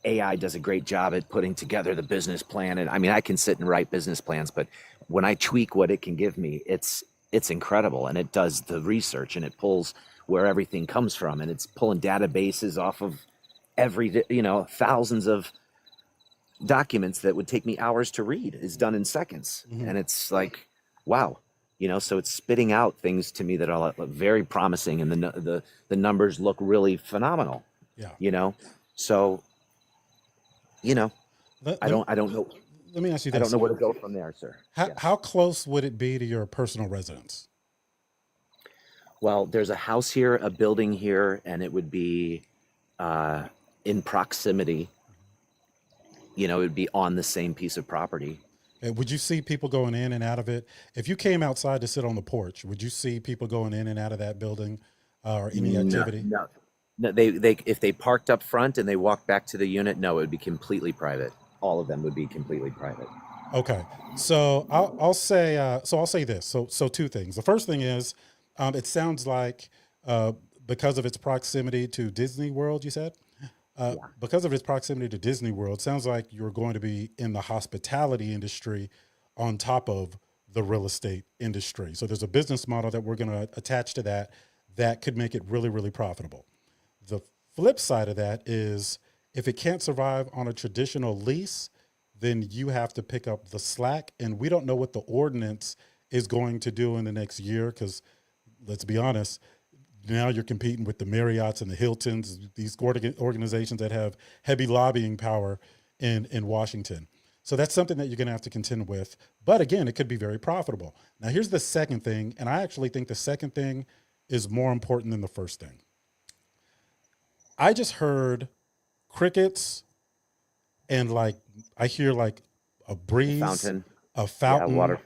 S3: AI does a great job at putting together the business plan. And I mean, I can sit and write business plans, but when I tweak what it can give me, it's incredible. And it does the research, and it pulls where everything comes from, and it's pulling databases off of thousands of documents that would take me hours to read is done in seconds. And it's like, wow, so it's spitting out things to me that are very promising, and the numbers look really phenomenal.
S1: Yeah.
S3: So I don't know.
S1: Let me ask you this.
S3: I don't know where to go from there, sir.
S1: How close would it be to your personal residence?
S3: Well, there's a house here, a building here, and it would be in proximity. It would be on the same piece of property.
S1: Would you see people going in and out of it? If you came outside to sit on the porch, would you see people going in and out of that building or any activity?
S3: No. They if they parked up front and they walked back to the unit, no, it would be completely private. All of them would be completely private.
S1: Okay. So I'll say this. So two things. The first thing is, it sounds like because of its proximity to Disney World, you said? Because of its proximity to Disney World, sounds like you're going to be in the hospitality industry on top of the real estate industry. So there's a business model that we're going to attach to that could make it really, really profitable. The flip side of that is If it can't survive on a traditional lease, then you have to pick up the slack. And we don't know what the ordinance is going to do in the next year because let's be honest, now you're competing with the Marriotts and the Hiltons, these organizations that have heavy lobbying power in Washington. So that's something that you're going to have to contend with. But again, it could be very profitable. Now, here's the second thing. And I actually think the second thing is more important than the first thing. I just heard crickets and like, I hear like a breeze,
S3: Fountain.
S1: a fountain.
S3: Water.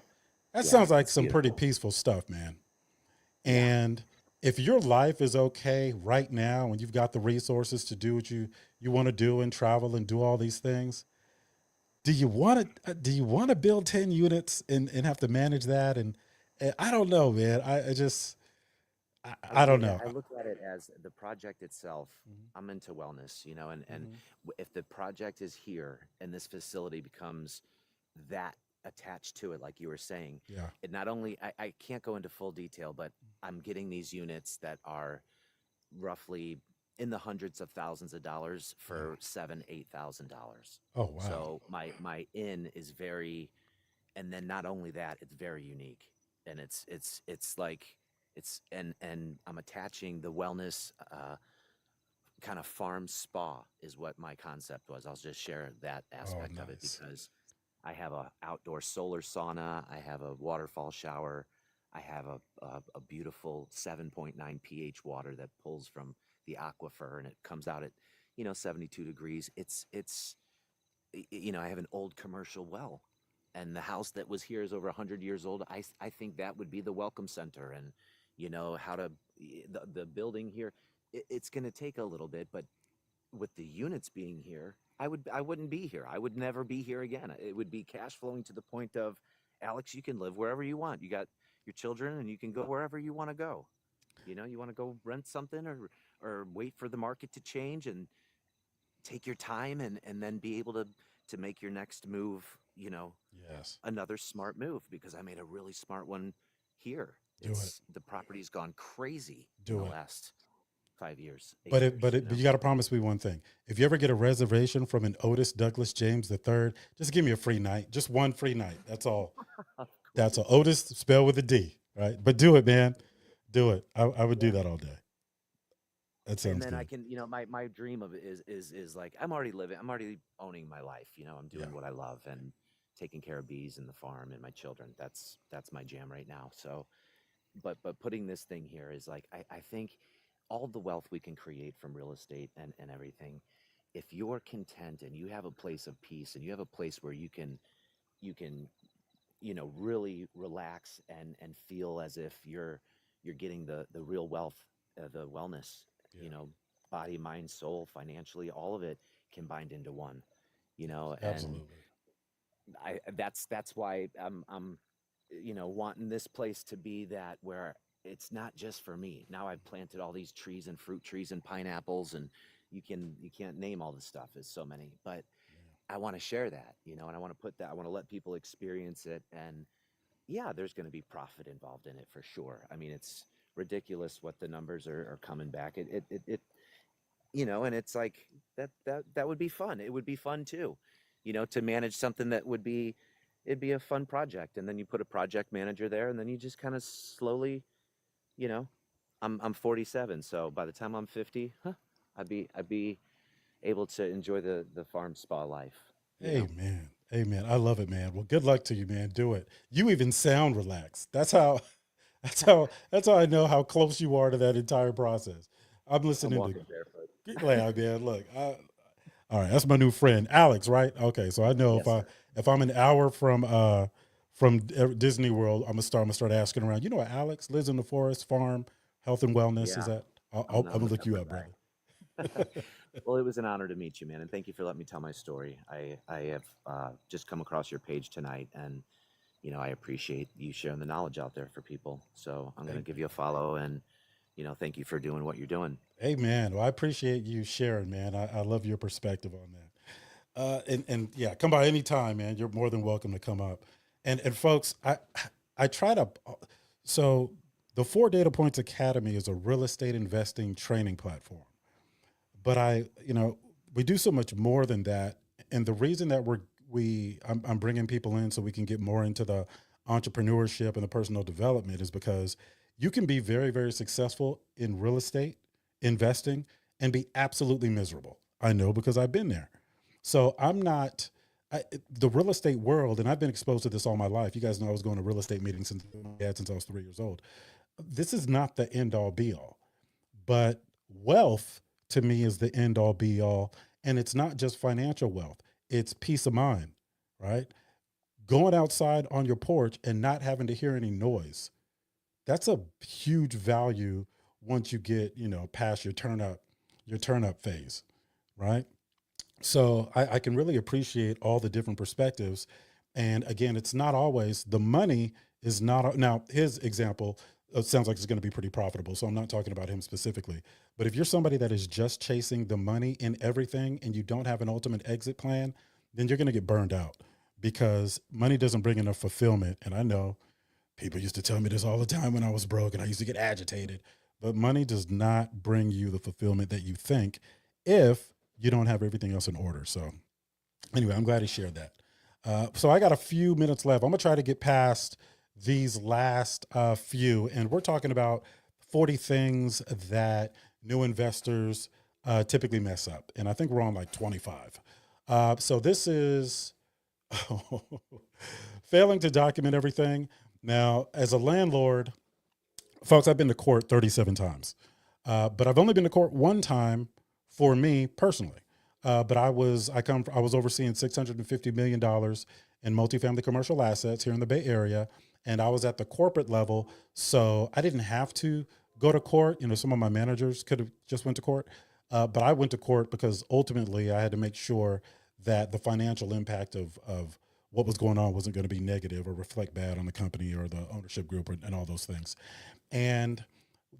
S1: That
S3: Yeah,
S1: sounds like
S3: it's
S1: some pretty
S3: beautiful.
S1: peaceful stuff, man. And if your life is okay right now and you've got the resources to do what you want to do and travel and do all these things, do you want to build 10 units and have to manage that? And I don't know, man. I just I don't know.
S3: I look at it as the project itself.
S1: Mhm,
S3: I'm into wellness, and
S1: mhm.
S3: if the project is here and this facility becomes that attached to it, like you were saying,
S1: Yeah.
S3: it not only I can't go into full detail, but I'm getting these units that are roughly in the hundreds of thousands of dollars
S1: Yeah.
S3: for $7,000, 8,000.
S1: Oh wow.
S3: So my inn is very, and then not only that, it's very unique, and it's like and I'm attaching the wellness kind of farm spa is what my concept was. I'll just share that
S1: Oh
S3: aspect of it
S1: nice.
S3: because I have a outdoor solar sauna, I have a waterfall shower, I have a beautiful 7.9 pH water that pulls from the aquifer and it comes out at 72 degrees. I have an old commercial well, and the house that was here is over 100 years old. I think that would be the welcome center, and how to the building here. It's going to take a little bit, but with the units being here, I wouldn't be here. I would never be here again. It would be cash flowing to the point of, Alex, you can live wherever you want. You got your children, and you can go wherever you want to go. You want to go rent something, or wait for the market to change and take your time, and then be able to make your next move,
S1: Yes.
S3: another smart move, because I made a really smart one here.
S1: Do it.
S3: It's The property's gone crazy in the
S1: Do it.
S3: last 5 years, eight
S1: But it,
S3: years,
S1: but it, but you got to promise me one thing. If you ever get a reservation from an Otis Douglas James III, just give me a free night, just one free night. That's all.
S3: Of
S1: That's all.
S3: course.
S1: Otis spelled with a D, right? But do it, man. Do it. I would do
S3: Yeah.
S1: that all day. That
S3: And
S1: sounds
S3: then I
S1: good.
S3: can, my dream of it is like, I'm already owning my life. I'm
S1: Yeah.
S3: doing what I love, and taking care of bees and the farm and my children. That's my jam right now. So, but putting this thing here is like, I think all the wealth we can create from real estate and everything, if you're content and you have a place of peace and you have a place where you can really relax and feel as if you're getting the real wealth, the wellness,
S1: Yeah.
S3: you know body, mind, soul, financially, all of it combined into one. And
S1: Absolutely.
S3: that's why I'm wanting this place to be that, where it's not just for me. Now I've planted all these trees and fruit trees and pineapples, and you can't name all the stuff. There's so many, but I want to share that, and I want to put that, I want to let people experience it. And yeah, there's going to be profit involved in it for sure. I mean, it's ridiculous what the numbers are coming back. And it's like, that would be fun. It would be fun too, to manage something that it'd be a fun project. And then you put a project manager there, and then you just kind of slowly, you know, I'm 47. So by the time I'm 50, I'd be able to enjoy the farm spa life, you know?
S1: Amen. Amen. I love it, man. Well, good luck to you, man. Do it. You even sound relaxed. That's how that's how I know how close you are to that entire process. I'm
S3: I'm
S1: listening
S3: walking
S1: to
S3: barefoot.
S1: like, man, look. All right, that's my new friend, Alex, right? Okay, so I know
S3: Yes, sir.
S1: if I'm an hour from Disney World, I'm gonna start asking around. You know what Alex lives in the forest farm, health and wellness is
S3: Yeah,
S1: that?
S3: I'm
S1: I'm
S3: not
S1: gonna
S3: gonna
S1: look
S3: come
S1: you
S3: right
S1: up,
S3: back.
S1: brother.
S3: Well, it was an honor to meet you, man, and thank you for letting me tell my story. I have just come across your page tonight, and I appreciate you sharing the knowledge out there for people. So I'm gonna give
S1: Amen.
S3: you a follow, and thank you for doing what you're doing.
S1: Amen. Well, I appreciate you sharing, man. I love your perspective on that. And yeah, come by anytime, man. You're more than welcome to come up. And folks, I try to so the Four Data Points Academy is a real estate investing training platform. But we do so much more than that. And the reason that I'm bringing people in so we can get more into the entrepreneurship and the personal development is because you can be very, very successful in real estate investing and be absolutely miserable. I know because I've been there. So the real estate world, and I've been exposed to this all my life. You guys know I was going to real estate meetings since I was 3 years old. This is not the end all be all, but wealth to me is the end all be all. And it's not just financial wealth, it's peace of mind, right? Going outside on your porch and not having to hear any noise. That's a huge value once you get, past your turn up phase, right? So I can really appreciate all the different perspectives. And again, it's not always the money is not. Now, his example sounds like it's going to be pretty profitable. So I'm not talking about him specifically. But if you're somebody that is just chasing the money in everything and you don't have an ultimate exit plan, then you're going to get burned out because money doesn't bring enough fulfillment. And I know people used to tell me this all the time when I was broke and I used to get agitated. But money does not bring you the fulfillment that you think if you don't have everything else in order. So anyway, I'm glad he shared that. So I got a few minutes left. I'm going to try to get past these last few. And we're talking about 40 things that new investors typically mess up. And I think we're on like 25. So this is failing to document everything. Now, as a landlord, folks, I've been to court 37 times, but I've only been to court one time for me personally. But I was overseeing $650 million in multifamily commercial assets here in the Bay Area. And I was at the corporate level. So I didn't have to go to court. Some of my managers could have just went to court. But I went to court because ultimately I had to make sure that the financial impact of what was going on wasn't going to be negative or reflect bad on the company or the ownership group and all those things. And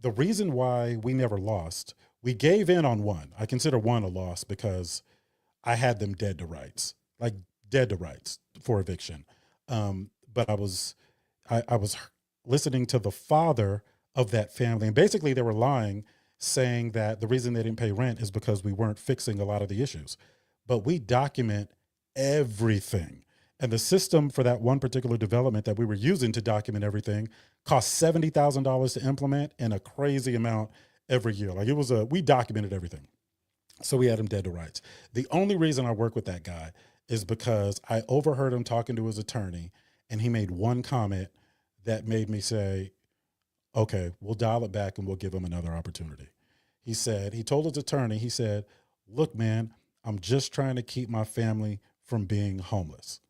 S1: the reason why we never lost, we gave in on one. I consider one a loss because I had them dead to rights, like dead to rights for eviction. But I was listening to the father of that family, and basically they were lying, saying that the reason they didn't pay rent is because we weren't fixing a lot of the issues. But we document everything. And the system for that one particular development that we were using to document everything cost $70,000 to implement and a crazy amount every year. Like we documented everything. So we had him dead to rights. The only reason I work with that guy is because I overheard him talking to his attorney and he made one comment that made me say, okay, we'll dial it back and we'll give him another opportunity. He told his attorney, he said, look, man, I'm just trying to keep my family from being homeless.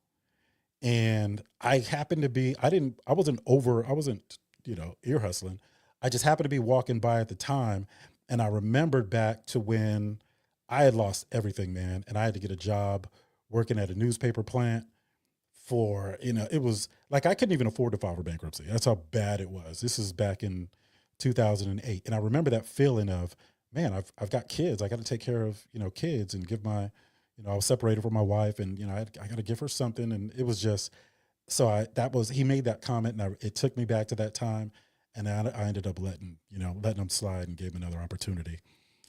S1: And I happened to be, I wasn't ear hustling. I just happened to be walking by at the time. And I remembered back to when I had lost everything, man. And I had to get a job working at a newspaper plant for, it was like, I couldn't even afford to file for bankruptcy. That's how bad it was. This is back in 2008. And I remember that feeling of, man, I've got kids. I got to take care of, kids and give my, I was separated from my wife and, I got to give her something. And it was just, he made that comment and it took me back to that time. And I ended up letting him slide and gave him another opportunity.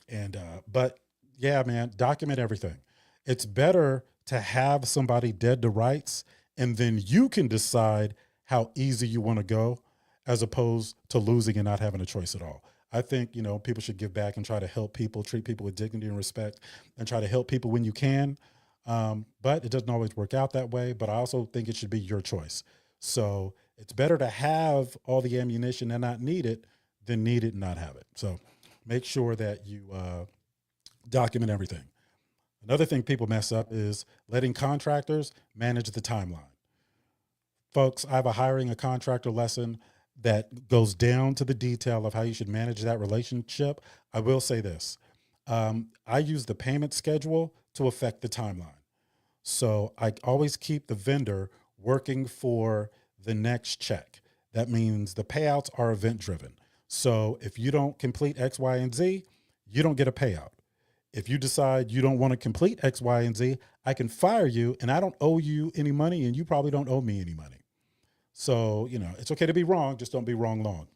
S1: And, but yeah, man, document everything. It's better to have somebody dead to rights and then you can decide how easy you want to go as opposed to losing and not having a choice at all. I think, people should give back and try to help people, treat people with dignity and respect and try to help people when you can. But it doesn't always work out that way. But I also think it should be your choice. So it's better to have all the ammunition and not need it than need it and not have it. So make sure that you document everything. Another thing people mess up is letting contractors manage the timeline. Folks, I have a hiring a contractor lesson that goes down to the detail of how you should manage that relationship. I will say this. I use the payment schedule to affect the timeline. So I always keep the vendor working for the next check. That means the payouts are event driven. So if you don't complete X, Y, and Z, you don't get a payout. If you decide you don't want to complete X, Y, and Z, I can fire you and I don't owe you any money and you probably don't owe me any money. So, it's okay to be wrong, just don't be wrong long.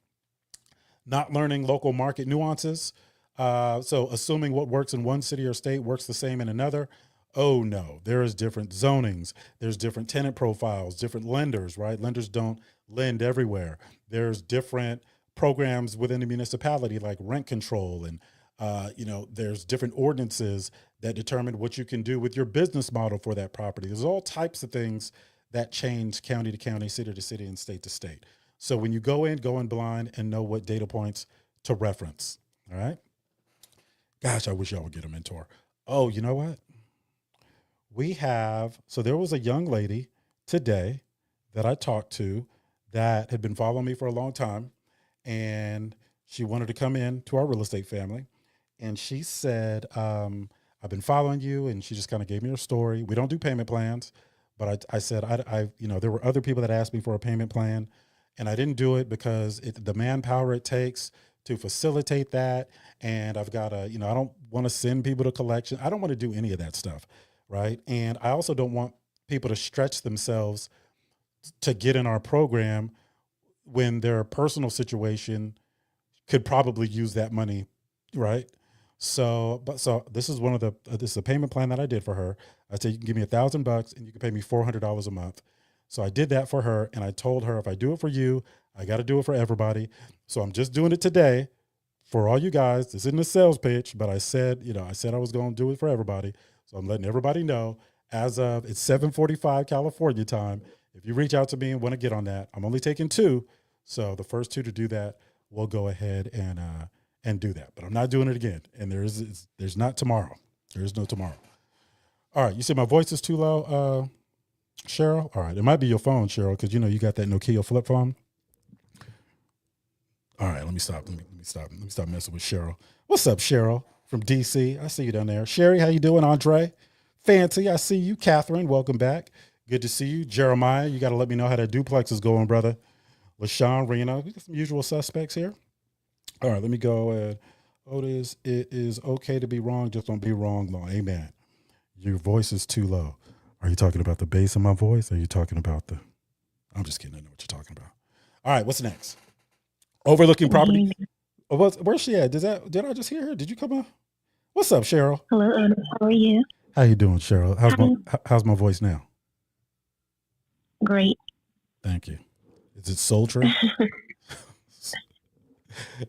S1: Not learning local market nuances. So assuming what works in one city or state works the same in another. Oh no, there is different zonings. There's different tenant profiles, different lenders, right? Lenders don't lend everywhere. There's different programs within the municipality like rent control and there's different ordinances that determine what you can do with your business model for that property. There's all types of things that change county to county, city to city, and state to state. So when you go in blind and know what data points to reference. All right. Gosh, I wish y'all would get a mentor. Oh, you know what? So there was a young lady today that I talked to that had been following me for a long time. And she wanted to come in to our real estate family. And she said, I've been following you. And she just kind of gave me her story. We don't do payment plans, but I said, there were other people that asked me for a payment plan and I didn't do it because the manpower it takes to facilitate that. And I've got I don't want to send people to collection. I don't want to do any of that stuff. Right. And I also don't want people to stretch themselves to get in our program when their personal situation could probably use that money. Right. So this is this is a payment plan that I did for her. I said, you can give me $1,000 and you can pay me $400 a month. So I did that for her. And I told her, if I do it for you, I got to do it for everybody. So I'm just doing it today for all you guys. This isn't a sales pitch, but I said I was going to do it for everybody. So I'm letting everybody know it's 7:45 California time. If you reach out to me and want to get on that, I'm only taking 2. So the first 2 to do that, we'll go ahead and do that. But I'm not doing it again. And there's not tomorrow. There is no tomorrow. All right. You see my voice is too low, Cheryl? All right. It might be your phone, Cheryl, because you got that Nokia flip phone. All right. Let me stop. Let me stop messing with Cheryl. What's up, Cheryl? From DC. I see you down there. Sherry, how you doing? Andre, Fancy, I see you. Catherine, welcome back. Good to see you. Jeremiah, you got to let me know how that duplex is going, brother. LaShawn, Reno, we got some usual suspects here. All right, let me go. Otis, it is okay to be wrong. Just don't be wrong, Lord. Amen. Your voice is too low. Are you talking about the bass of my voice? Or are you talking about I'm just kidding. I know what you're talking about. All right, what's next? Overlooking property. Where's she at? Did I just hear her? Did you come up? What's up, Cheryl?
S4: Hello, Otis. How are you?
S1: How you doing, Cheryl? How's my voice now?
S4: Great.
S1: Thank you. Is it sultry?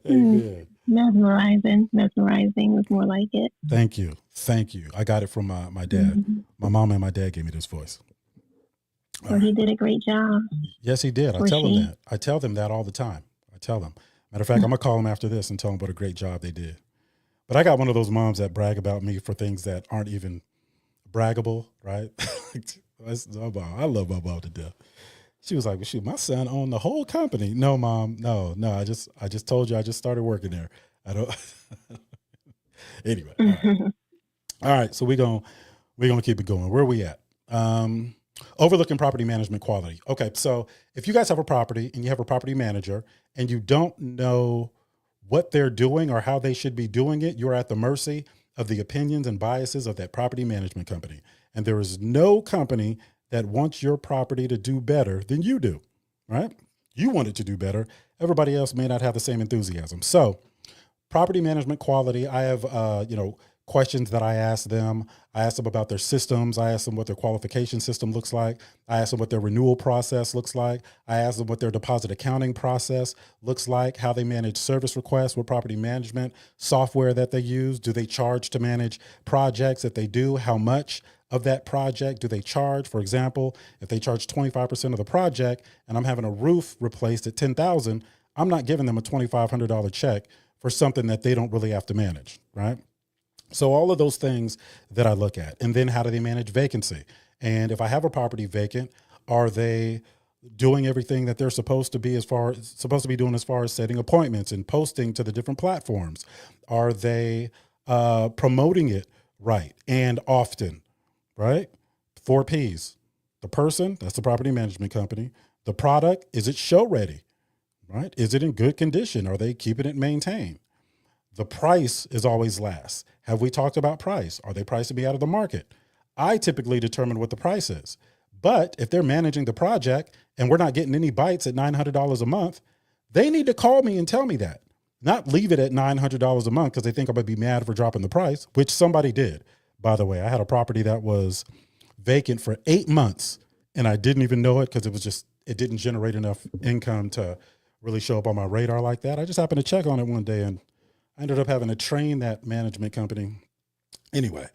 S1: Amen.
S4: Mesmerizing was more like it.
S1: Thank you. I got it from my dad. Mm-hmm. My mom and my dad gave me this voice.
S4: Well, he did a great job.
S1: Yes, he did. I tell him that. I tell them that all the time. I tell them. Matter of fact, I'm going to call them after this and tell them what a great job they did. But I got one of those moms that brag about me for things that aren't even braggable, right? I love my mom to death. She was like, well, shoot, my son owned the whole company. No, Mom, no. I just told you I just started working there. I don't. Anyway. All right. So we're gonna keep it going. Where are we at? Overlooking property management quality. Okay. So if you guys have a property and you have a property manager and you don't know what they're doing or how they should be doing it, you're at the mercy of the opinions and biases of that property management company. And there is no company that wants your property to do better than you do, right? You want it to do better. Everybody else may not have the same enthusiasm. So property management quality, I have, questions that I ask them. I ask them about their systems. I ask them what their qualification system looks like. I ask them what their renewal process looks like. I ask them what their deposit accounting process looks like, how they manage service requests, what property management software that they use. Do they charge to manage projects? If they do, how much of that project do they charge? For example, if they charge 25% of the project and I'm having a roof replaced at $10,000, I'm not giving them a $2,500 check for something that they don't really have to manage, right? So all of those things that I look at. And then how do they manage vacancy? And if I have a property vacant, are they doing everything that they're supposed to be doing as far as setting appointments and posting to the different platforms? Are they promoting it right and often, right? 4 Ps. The person, that's the property management company. The product, is it show ready, right? Is it in good condition? Are they keeping it maintained? The price is always last. Have we talked about price? Are they pricing me out of the market? I typically determine what the price is. But if they're managing the project and we're not getting any bites at $900 a month, they need to call me and tell me that. not leave it at $900 a month because they think I'm going to be mad for dropping the price, which somebody did. By the way, I had a property that was vacant for 8 months and I didn't even know it because it didn't generate enough income to really show up on my radar like that. I just happened to check on it one day and I ended up having to train that management company. Anyway,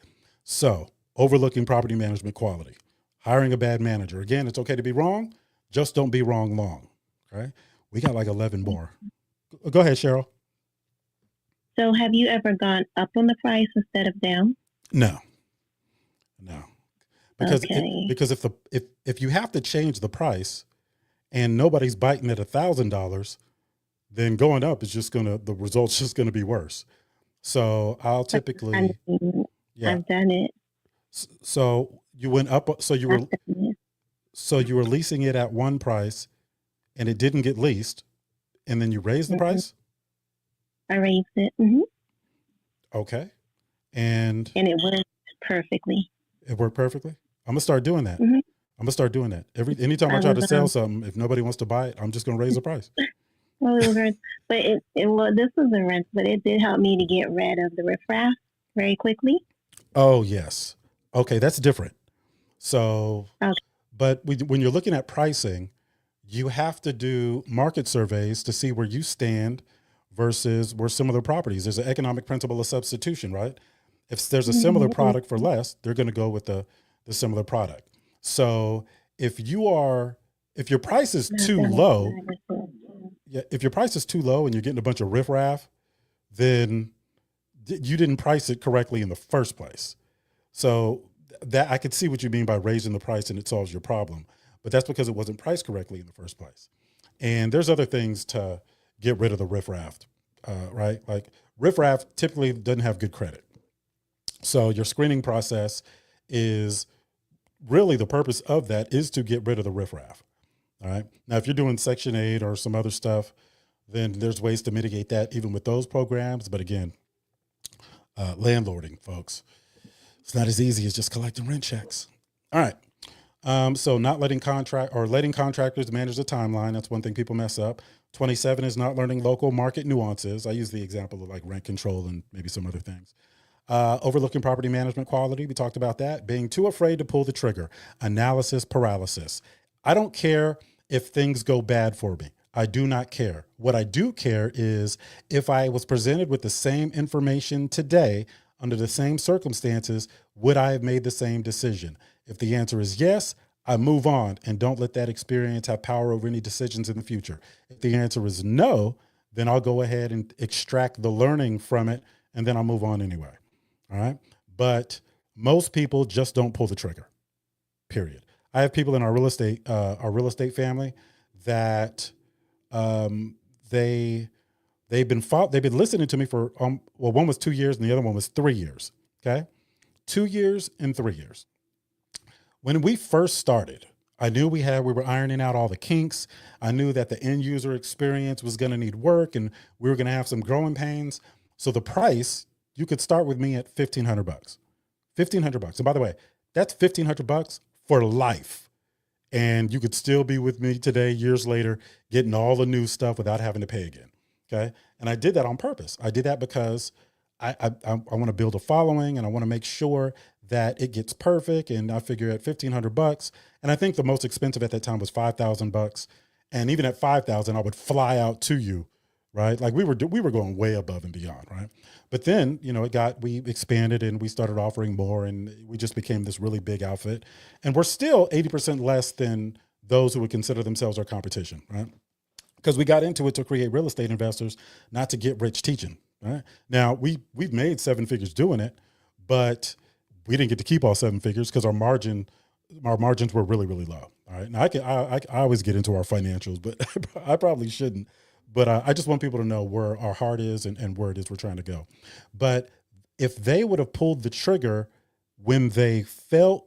S1: so overlooking property management quality, hiring a bad manager. Again, it's okay to be wrong. Just don't be wrong long. Okay. We got like 11 more. Go ahead, Cheryl.
S4: So have you ever gone up on the price instead of down?
S1: No. Because
S4: Okay.
S1: because if you have to change the price and nobody's biting at $1,000, then going up is the result's just gonna be worse. So I'll
S4: I
S1: typically,
S4: mean,
S1: yeah.
S4: I've done it.
S1: So you went up. So
S4: I've done it.
S1: you were leasing it at one price, and it didn't get leased, and then you raised the
S4: Mhm.
S1: price.
S4: I raised it.
S1: Okay, and
S4: And it worked perfectly.
S1: it worked perfectly. I'm gonna start doing that.
S4: Mhm.
S1: I'm gonna start doing that. Anytime I
S4: I
S1: try to
S4: was,
S1: sell something, if nobody wants to buy it, I'm just gonna raise the price.
S4: well, it was rent, but this was a rent, but it did help me to get rid of the riffraff very quickly.
S1: Oh yes. Okay, that's different. So,
S4: Okay.
S1: but when you're looking at pricing, you have to do market surveys to see where you stand versus where similar properties. There's an economic principle of substitution, right? If there's a similar product for less, they're going to go with the similar product. So if your price is too low, if your price is too low and you're getting a bunch of riffraff, then you didn't price it correctly in the first place. So that I could see what you mean by raising the price and it solves your problem, but that's because it wasn't priced correctly in the first place. And there's other things to get rid of the riffraff, right? Like riffraff typically doesn't have good credit. So your screening process is really the purpose of that is to get rid of the riffraff. All right. Now, if you're doing Section 8 or some other stuff, then there's ways to mitigate that even with those programs. But again, landlording, folks, it's not as easy as just collecting rent checks. All right. So not letting contractors manage the timeline. That's one thing people mess up. 27 is not learning local market nuances. I use the example of like rent control and maybe some other things. Overlooking property management quality. We talked about that. Being too afraid to pull the trigger. Analysis paralysis. I don't care if things go bad for me. I do not care. What I do care is if I was presented with the same information today under the same circumstances, would I have made the same decision? If the answer is yes, I move on and don't let that experience have power over any decisions in the future. If the answer is no, then I'll go ahead and extract the learning from it and then I'll move on anyway. All right. But most people just don't pull the trigger, period. I have people in our real estate family that they've been listening to me for one was 2 years and the other one was 3 years. Okay. 2 years and 3 years. When we first started, I knew we were ironing out all the kinks. I knew that the end user experience was going to need work and we were going to have some growing pains. So the price, you could start with me at $1,500, $1,500. And by the way, that's $1,500 for life. And you could still be with me today, years later, getting all the new stuff without having to pay again. Okay. And I did that on purpose. I did that because I want to build a following and I want to make sure that it gets perfect. And I figure at $1,500, and I think the most expensive at that time was $5,000. And even at $5,000, I would fly out to you, right? Like we were going way above and beyond, right? But then, we expanded and we started offering more and we just became this really big outfit. And we're still 80% less than those who would consider themselves our competition, right? Because we got into it to create real estate investors, not to get rich teaching, right? Now we've made 7 figures doing it, but we didn't get to keep all 7 figures because our margins were really, really low. All right. Now I always get into our financials, but I probably shouldn't. But I just want people to know where our heart is and where it is we're trying to go. But if they would have pulled the trigger when they felt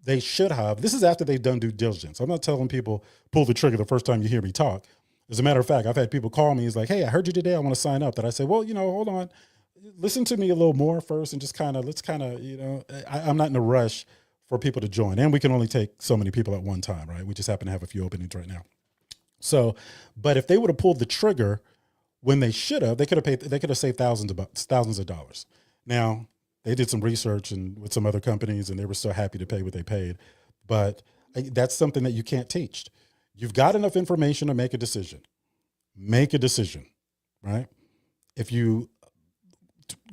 S1: they should have, this is after they've done due diligence. I'm not telling people pull the trigger the first time you hear me talk. As a matter of fact, I've had people call me. It's like, hey, I heard you today. I want to sign up. That I say, well, hold on. Listen to me a little more first and just let's I'm not in a rush for people to join. And we can only take so many people at one time, right? We just happen to have a few openings right now. So, but if they would have pulled the trigger when they should have. They could have saved thousands of dollars. Now, they did some research and with some other companies, and they were so happy to pay what they paid. But that's something that you can't teach. You've got enough information to make a decision. Make a decision, right? If you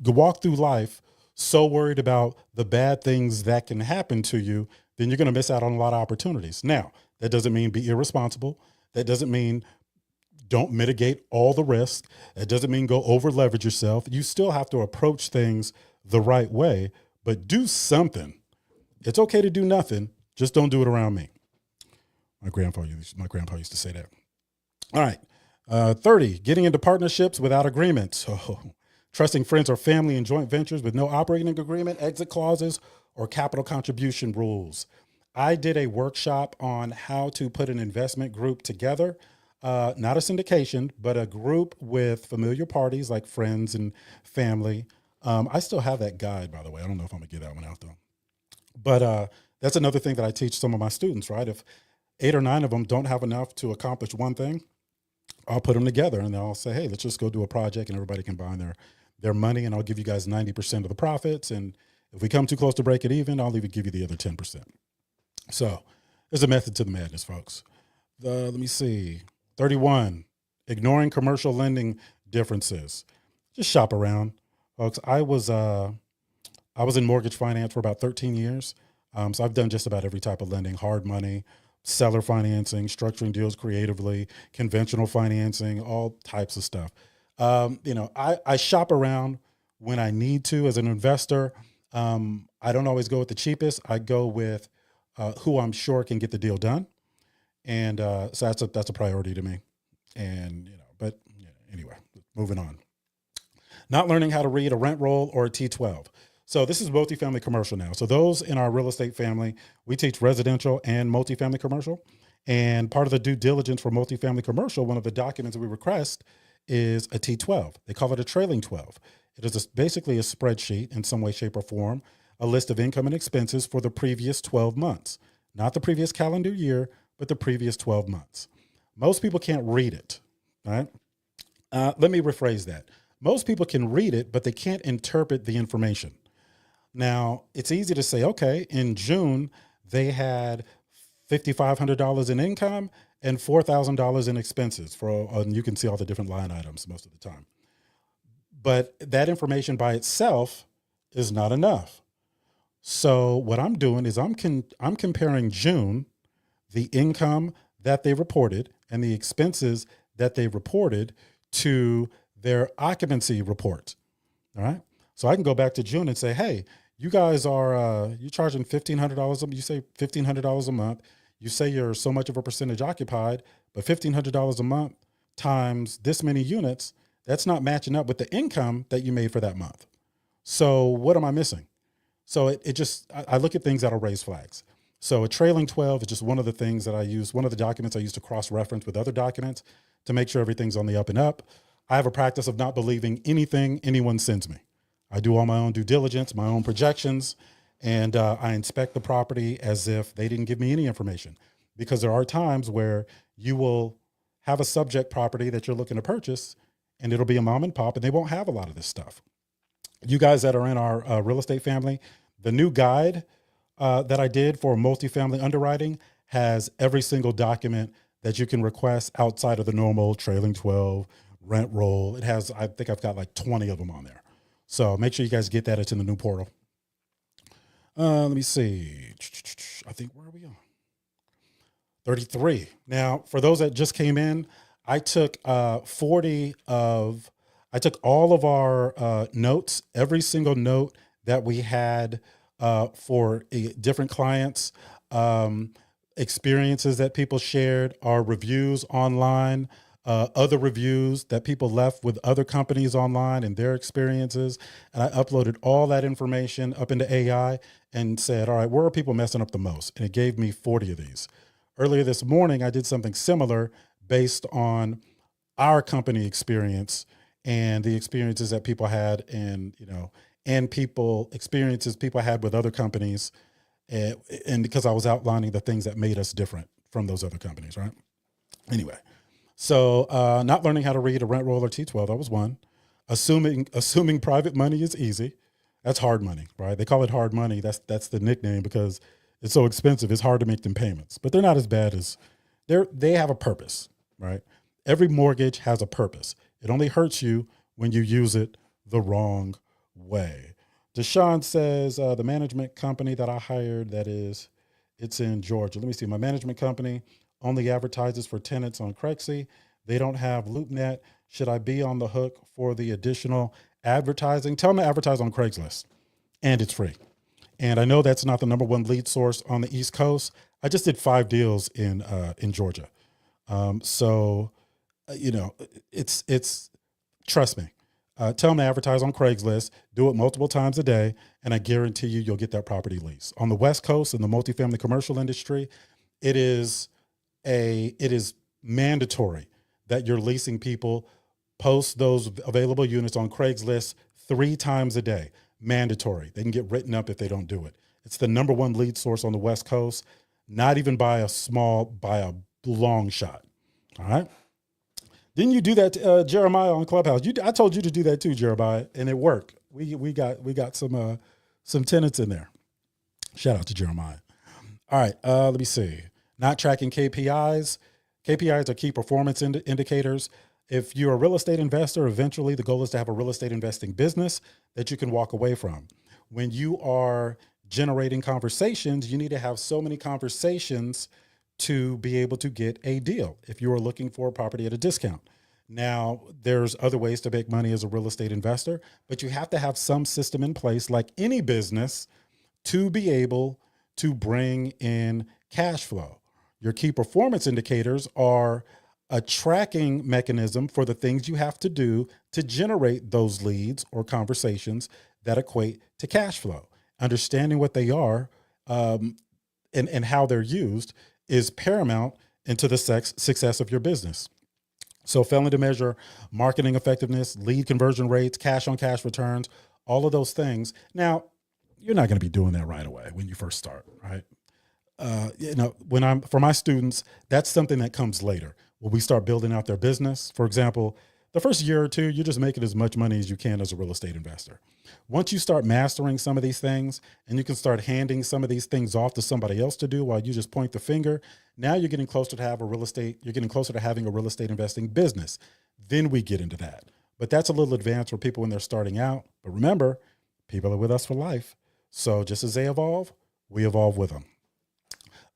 S1: walk through life so worried about the bad things that can happen to you, then you're going to miss out on a lot of opportunities. Now, that doesn't mean be irresponsible. That doesn't mean don't mitigate all the risk. It doesn't mean go over leverage yourself. You still have to approach things the right way, but do something. It's okay to do nothing. Just don't do it around me. My grandpa used to say that. All right. 30, getting into partnerships without agreements. Oh, trusting friends or family in joint ventures with no operating agreement, exit clauses, or capital contribution rules. I did a workshop on how to put an investment group together. Not a syndication, but a group with familiar parties like friends and family. I still have that guide, by the way. I don't know if I'm gonna get that one out though. But that's another thing that I teach some of my students, right? If 8 or 9 of them don't have enough to accomplish one thing, I'll put them together and I'll say, hey, let's just go do a project and everybody can buy their money, and I'll give you guys 90% of the profits. And if we come too close to break it even, I'll even give you the other 10%. So there's a method to the madness, folks. Let me see. 31, ignoring commercial lending differences. Just shop around, folks. I was in mortgage finance for about 13 years. So I've done just about every type of lending: hard money, seller financing, structuring deals creatively, conventional financing, all types of stuff. I shop around when I need to as an investor. I don't always go with the cheapest. I go with who I'm sure can get the deal done. And so that's a priority to me. And, but anyway, moving on. Not learning how to read a rent roll or a T12. So this is multifamily commercial now. So those in our real estate family, we teach residential and multifamily commercial. And part of the due diligence for multifamily commercial, one of the documents that we request is a T12. They call it a trailing 12. It is basically a spreadsheet in some way, shape, or form, a list of income and expenses for the previous 12 months, not the previous calendar year, but the previous 12 months. Most people can't read it, right? Let me rephrase that. Most people can read it, but they can't interpret the information. Now, it's easy to say, okay, in June, they had $5,500 in income and $4,000 in expenses and you can see all the different line items most of the time. But that information by itself is not enough. So what I'm doing is I'm comparing June, the income that they reported and the expenses that they reported, to their occupancy report. All right. So I can go back to June and say, hey, you guys are, you're charging $1,500. You say $1,500 a month. You say you're so much of a percentage occupied, but $1,500 a month times this many units, that's not matching up with the income that you made for that month. So what am I missing? So I look at things that'll raise flags. So a trailing 12 is just one of the things that I use, one of the documents I use to cross-reference with other documents to make sure everything's on the up and up. I have a practice of not believing anything anyone sends me. I do all my own due diligence, my own projections, and I inspect the property as if they didn't give me any information, because there are times where you will have a subject property that you're looking to purchase and it'll be a mom and pop and they won't have a lot of this stuff. You guys that are in our real estate family, the new guide that I did for multifamily underwriting has every single document that you can request outside of the normal trailing 12 rent roll. It has, I think I've got like 20 of them on there. So make sure you guys get that. It's in the new portal. Let me see. I think, where are we on? 33. Now, for those that just came in, I took all of our notes, every single note that we had for different clients, experiences that people shared, our reviews online, other reviews that people left with other companies online and their experiences. And I uploaded all that information up into AI and said, all right, where are people messing up the most? And it gave me 40 of these. Earlier this morning, I did something similar based on our company experience and the experiences that people had, and experiences people had with other companies. And because I was outlining the things that made us different from those other companies, right? Anyway, So not learning how to read a rent roll or T12, that was one. Assuming private money is easy. That's hard money, right? They call it hard money. That's the nickname because it's so expensive. It's hard to make them payments, but they're not as bad as they have a purpose, right? Every mortgage has a purpose. It only hurts you when you use it the wrong way. Deshaun says the management company that I hired, it's in Georgia. Let me see. My management company only advertises for tenants on Craigslist. They don't have LoopNet. Should I be on the hook for the additional advertising? Tell them to advertise on Craigslist, and it's free. And I know that's not the number one lead source on the East Coast. I just did 5 deals in Georgia. So it's trust me. Tell them to advertise on Craigslist, do it multiple times a day, and I guarantee you'll get that property lease. On the West Coast in the multifamily commercial industry, it is mandatory that you're leasing people. Post those available units on Craigslist 3 times a day. Mandatory. They can get written up if they don't do it. It's the number one lead source on the West Coast, not even by a long shot. All right. Didn't you do that, Jeremiah, on Clubhouse? I told you to do that too, Jeremiah, and it worked. We got some tenants in there. Shout out to Jeremiah. All right, let me see. Not tracking KPIs. KPIs are key performance indicators. If you're a real estate investor, eventually the goal is to have a real estate investing business that you can walk away from. When you are generating conversations, you need to have so many conversations to be able to get a deal if you are looking for a property at a discount. Now, there's other ways to make money as a real estate investor, but you have to have some system in place, like any business, to be able to bring in cash flow. Your key performance indicators are a tracking mechanism for the things you have to do to generate those leads or conversations that equate to cash flow. Understanding what they are and how they're used is paramount into the success of your business. So failing to measure marketing effectiveness, lead conversion rates, cash on cash returns, all of those things. Now, you're not going to be doing that right away when you first start, right? For my students, that's something that comes later. When we start building out their business, for example, the first year or two, you're just making as much money as you can as a real estate investor. Once you start mastering some of these things and you can start handing some of these things off to somebody else to do while you just point the finger, now you're getting closer to having a real estate investing business. Then we get into that. But that's a little advanced for people when they're starting out. But remember, people are with us for life. So just as they evolve, we evolve with them.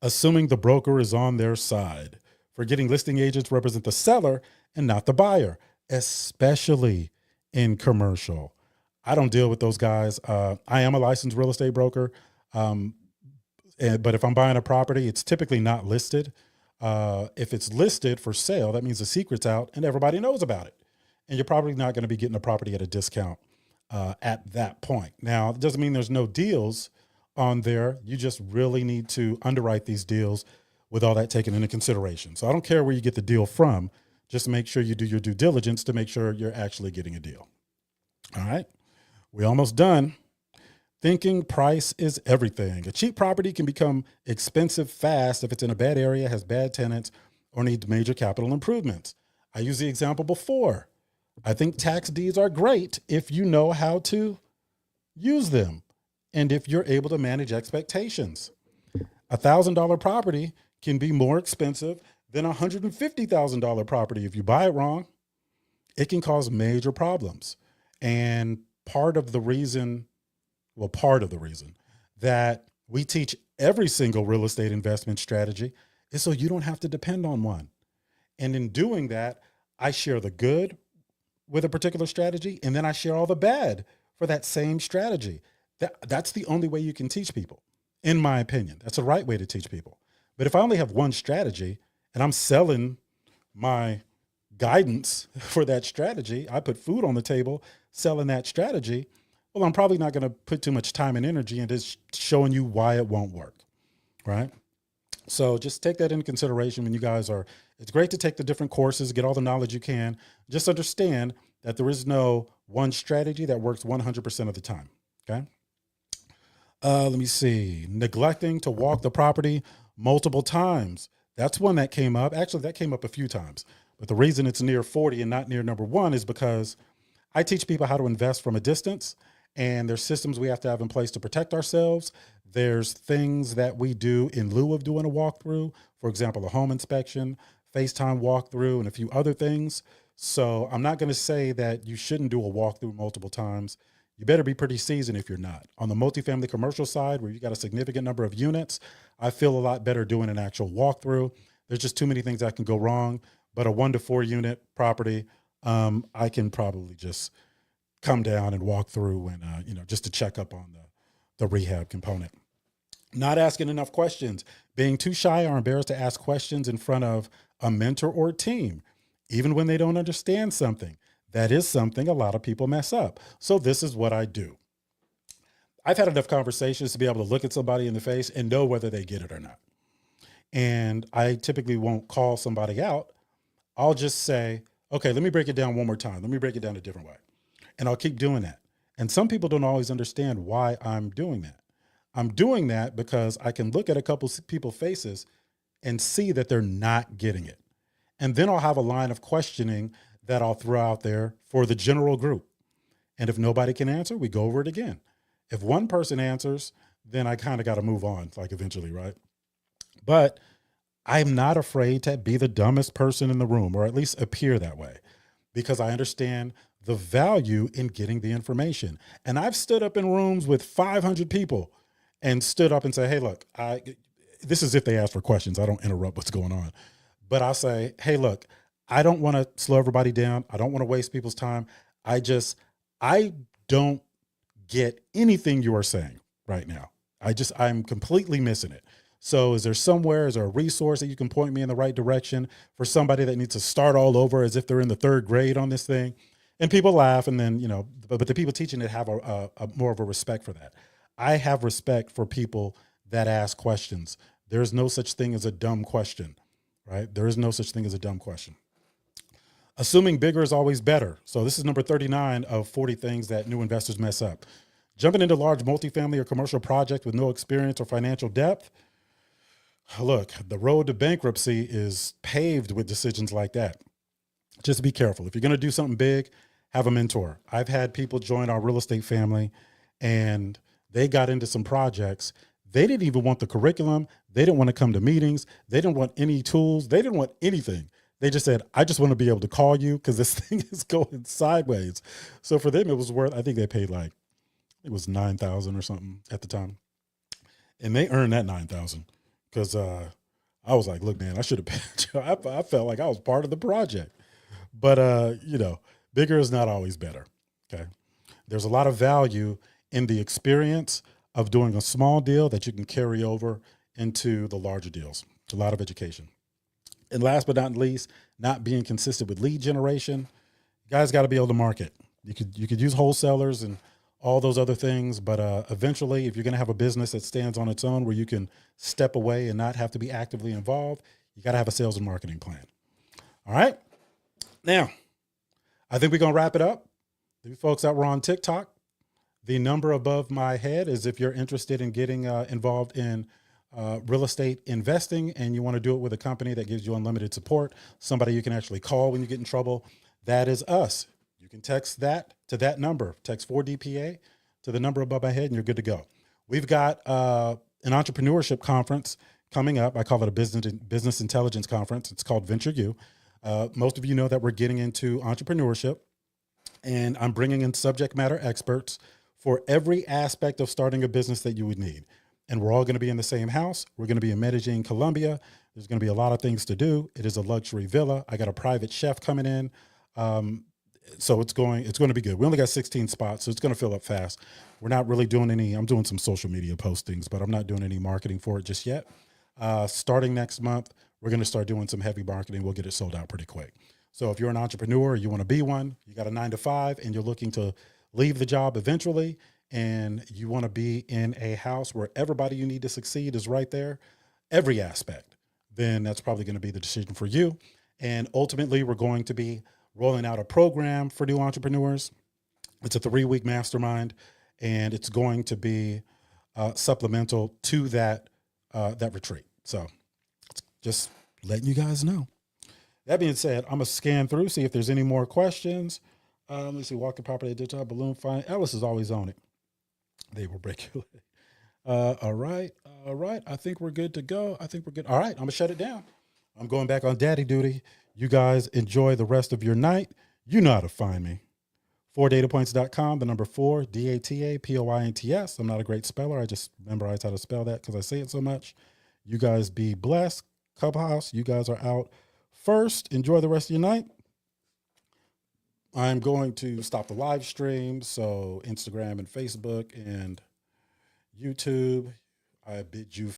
S1: Assuming the broker is on their side. Forgetting listing agents represent the seller and not the buyer, especially in commercial. I don't deal with those guys. I am a licensed real estate broker. But if I'm buying a property, it's typically not listed. If it's listed for sale, that means the secret's out and everybody knows about it. And you're probably not going to be getting a property at a discount at that point. Now, it doesn't mean there's no deals on there. You just really need to underwrite these deals with all that taken into consideration. So I don't care where you get the deal from. Just make sure you do your due diligence to make sure you're actually getting a deal. All right. We're almost done. Thinking price is everything. A cheap property can become expensive fast if it's in a bad area, has bad tenants, or needs major capital improvements. I used the example before. I think tax deeds are great if you know how to use them and if you're able to manage expectations. $1,000 property can be more expensive than a $150,000 property. If you buy it wrong, it can cause major problems. And part of the reason that we teach every single real estate investment strategy is so you don't have to depend on one. And in doing that, I share the good with a particular strategy, and then I share all the bad for that same strategy. That's the only way you can teach people, in my opinion. That's the right way to teach people. But if I only have one strategy and I'm selling my guidance for that strategy, I put food on the table selling that strategy, well, I'm probably not going to put too much time and energy into showing you why it won't work, right? So just take that into consideration when you guys are, it's great to take the different courses, get all the knowledge you can. Just understand that there is no one strategy that works 100% of the time, okay? Let me see. Neglecting to walk the property multiple times. That's one that came up. Actually, that came up a few times. But the reason it's near 40 and not near number one is because I teach people how to invest from a distance, and there's systems we have to have in place to protect ourselves. There's things that we do in lieu of doing a walkthrough, for example, a home inspection, FaceTime walkthrough, and a few other things. So I'm not going to say that you shouldn't do a walkthrough multiple times. You better be pretty seasoned if you're not. On the multifamily commercial side, where you got a significant number of units, I feel a lot better doing an actual walkthrough. There's just too many things that can go wrong. But a 1 to 4 unit property, I can probably just come down and walk through and, just to check up on the rehab component. Not asking enough questions, being too shy or embarrassed to ask questions in front of a mentor or team, even when they don't understand something. That is something a lot of people mess up. So this is what I do. I've had enough conversations to be able to look at somebody in the face and know whether they get it or not. And I typically won't call somebody out. I'll just say, okay, let me break it down one more time. Let me break it down a different way. And I'll keep doing that. And some people don't always understand why I'm doing that. I'm doing that because I can look at a couple people's faces and see that they're not getting it. And then I'll have a line of questioning that I'll throw out there for the general group. And if nobody can answer, we go over it again. If one person answers, then I kind of got to move on, like eventually, right? But I'm not afraid to be the dumbest person in the room, or at least appear that way, because I understand the value in getting the information. And I've stood up in rooms with 500 people and stood up and say, hey, look, this is if they ask for questions. I don't interrupt what's going on. But I'll say, hey, look, I don't want to slow everybody down. I don't want to waste people's time. I don't get anything you are saying right now. I'm completely missing it. So is there a resource that you can point me in the right direction for somebody that needs to start all over as if they're in the 3rd grade on this thing? And people laugh, and then, but the people teaching it have a more of a respect for that. I have respect for people that ask questions. There's no such thing as a dumb question, right? There is no such thing as a dumb question. Assuming bigger is always better. So this is number 39 of 40 things that new investors mess up. Jumping into large multifamily or commercial project with no experience or financial depth. Look, the road to bankruptcy is paved with decisions like that. Just be careful. If you're going to do something big, have a mentor. I've had people join our real estate family and they got into some projects. They didn't even want the curriculum. They didn't want to come to meetings. They didn't want any tools. They didn't want anything. They just said, I just want to be able to call you because this thing is going sideways. So for them, it was worth, I think they paid it was $9,000 or something at the time. And they earned that $9,000 because I was like, look, man, I should have paid. I felt like I was part of the project. But, bigger is not always better. Okay. There's a lot of value in the experience of doing a small deal that you can carry over into the larger deals. It's a lot of education. And last but not least, not being consistent with lead generation. You guys got to be able to market. You could use wholesalers and all those other things, but eventually, if you're going to have a business that stands on its own where you can step away and not have to be actively involved, you got to have a sales and marketing plan. All right. Now, I think we're going to wrap it up. The folks that were on TikTok, the number above my head is if you're interested in getting involved in real estate investing and you want to do it with a company that gives you unlimited support, somebody you can actually call when you get in trouble. That is us. You can text that to that number, text 4DPA to the number above my head and you're good to go. We've got an entrepreneurship conference coming up. I call it a business intelligence conference. It's called Venture U. Most of you know that we're getting into entrepreneurship, and I'm bringing in subject matter experts for every aspect of starting a business that you would need. And we're all going to be in the same house. We're going to be in Medellin, Colombia. There's going to be a lot of things to do. It is a luxury villa. I got a private chef coming in. So it's going to be good. We only got 16 spots, so it's going to fill up fast. We're not really doing I'm doing some social media postings, but I'm not doing any marketing for it just yet. Starting next month, we're going to start doing some heavy marketing. We'll get it sold out pretty quick. So if you're an entrepreneur, you want to be one, you got a 9-to-5 and you're looking to leave the job eventually, and you want to be in a house where everybody you need to succeed is right there, every aspect, then that's probably going to be the decision for you. And ultimately, we're going to be rolling out a program for new entrepreneurs. It's a 3-week mastermind, and it's going to be supplemental to that retreat. So just letting you guys know. That being said, I'm gonna scan through, see if there's any more questions. Let's see, walking property, digital balloon fine. Ellis is always on it. They will regulate. All right, all right. I think we're good to go. I think we're good. All right, I'm gonna shut it down. I'm going back on daddy duty. You guys enjoy the rest of your night. You know how to find me. 4datapoints.com, the number 4, DATAPOINTS. I'm not a great speller. I just memorized how to spell that because I say it so much. You guys be blessed. Clubhouse, you guys are out first. Enjoy the rest of your night. I'm going to stop the live stream. So Instagram and Facebook and YouTube, I bid you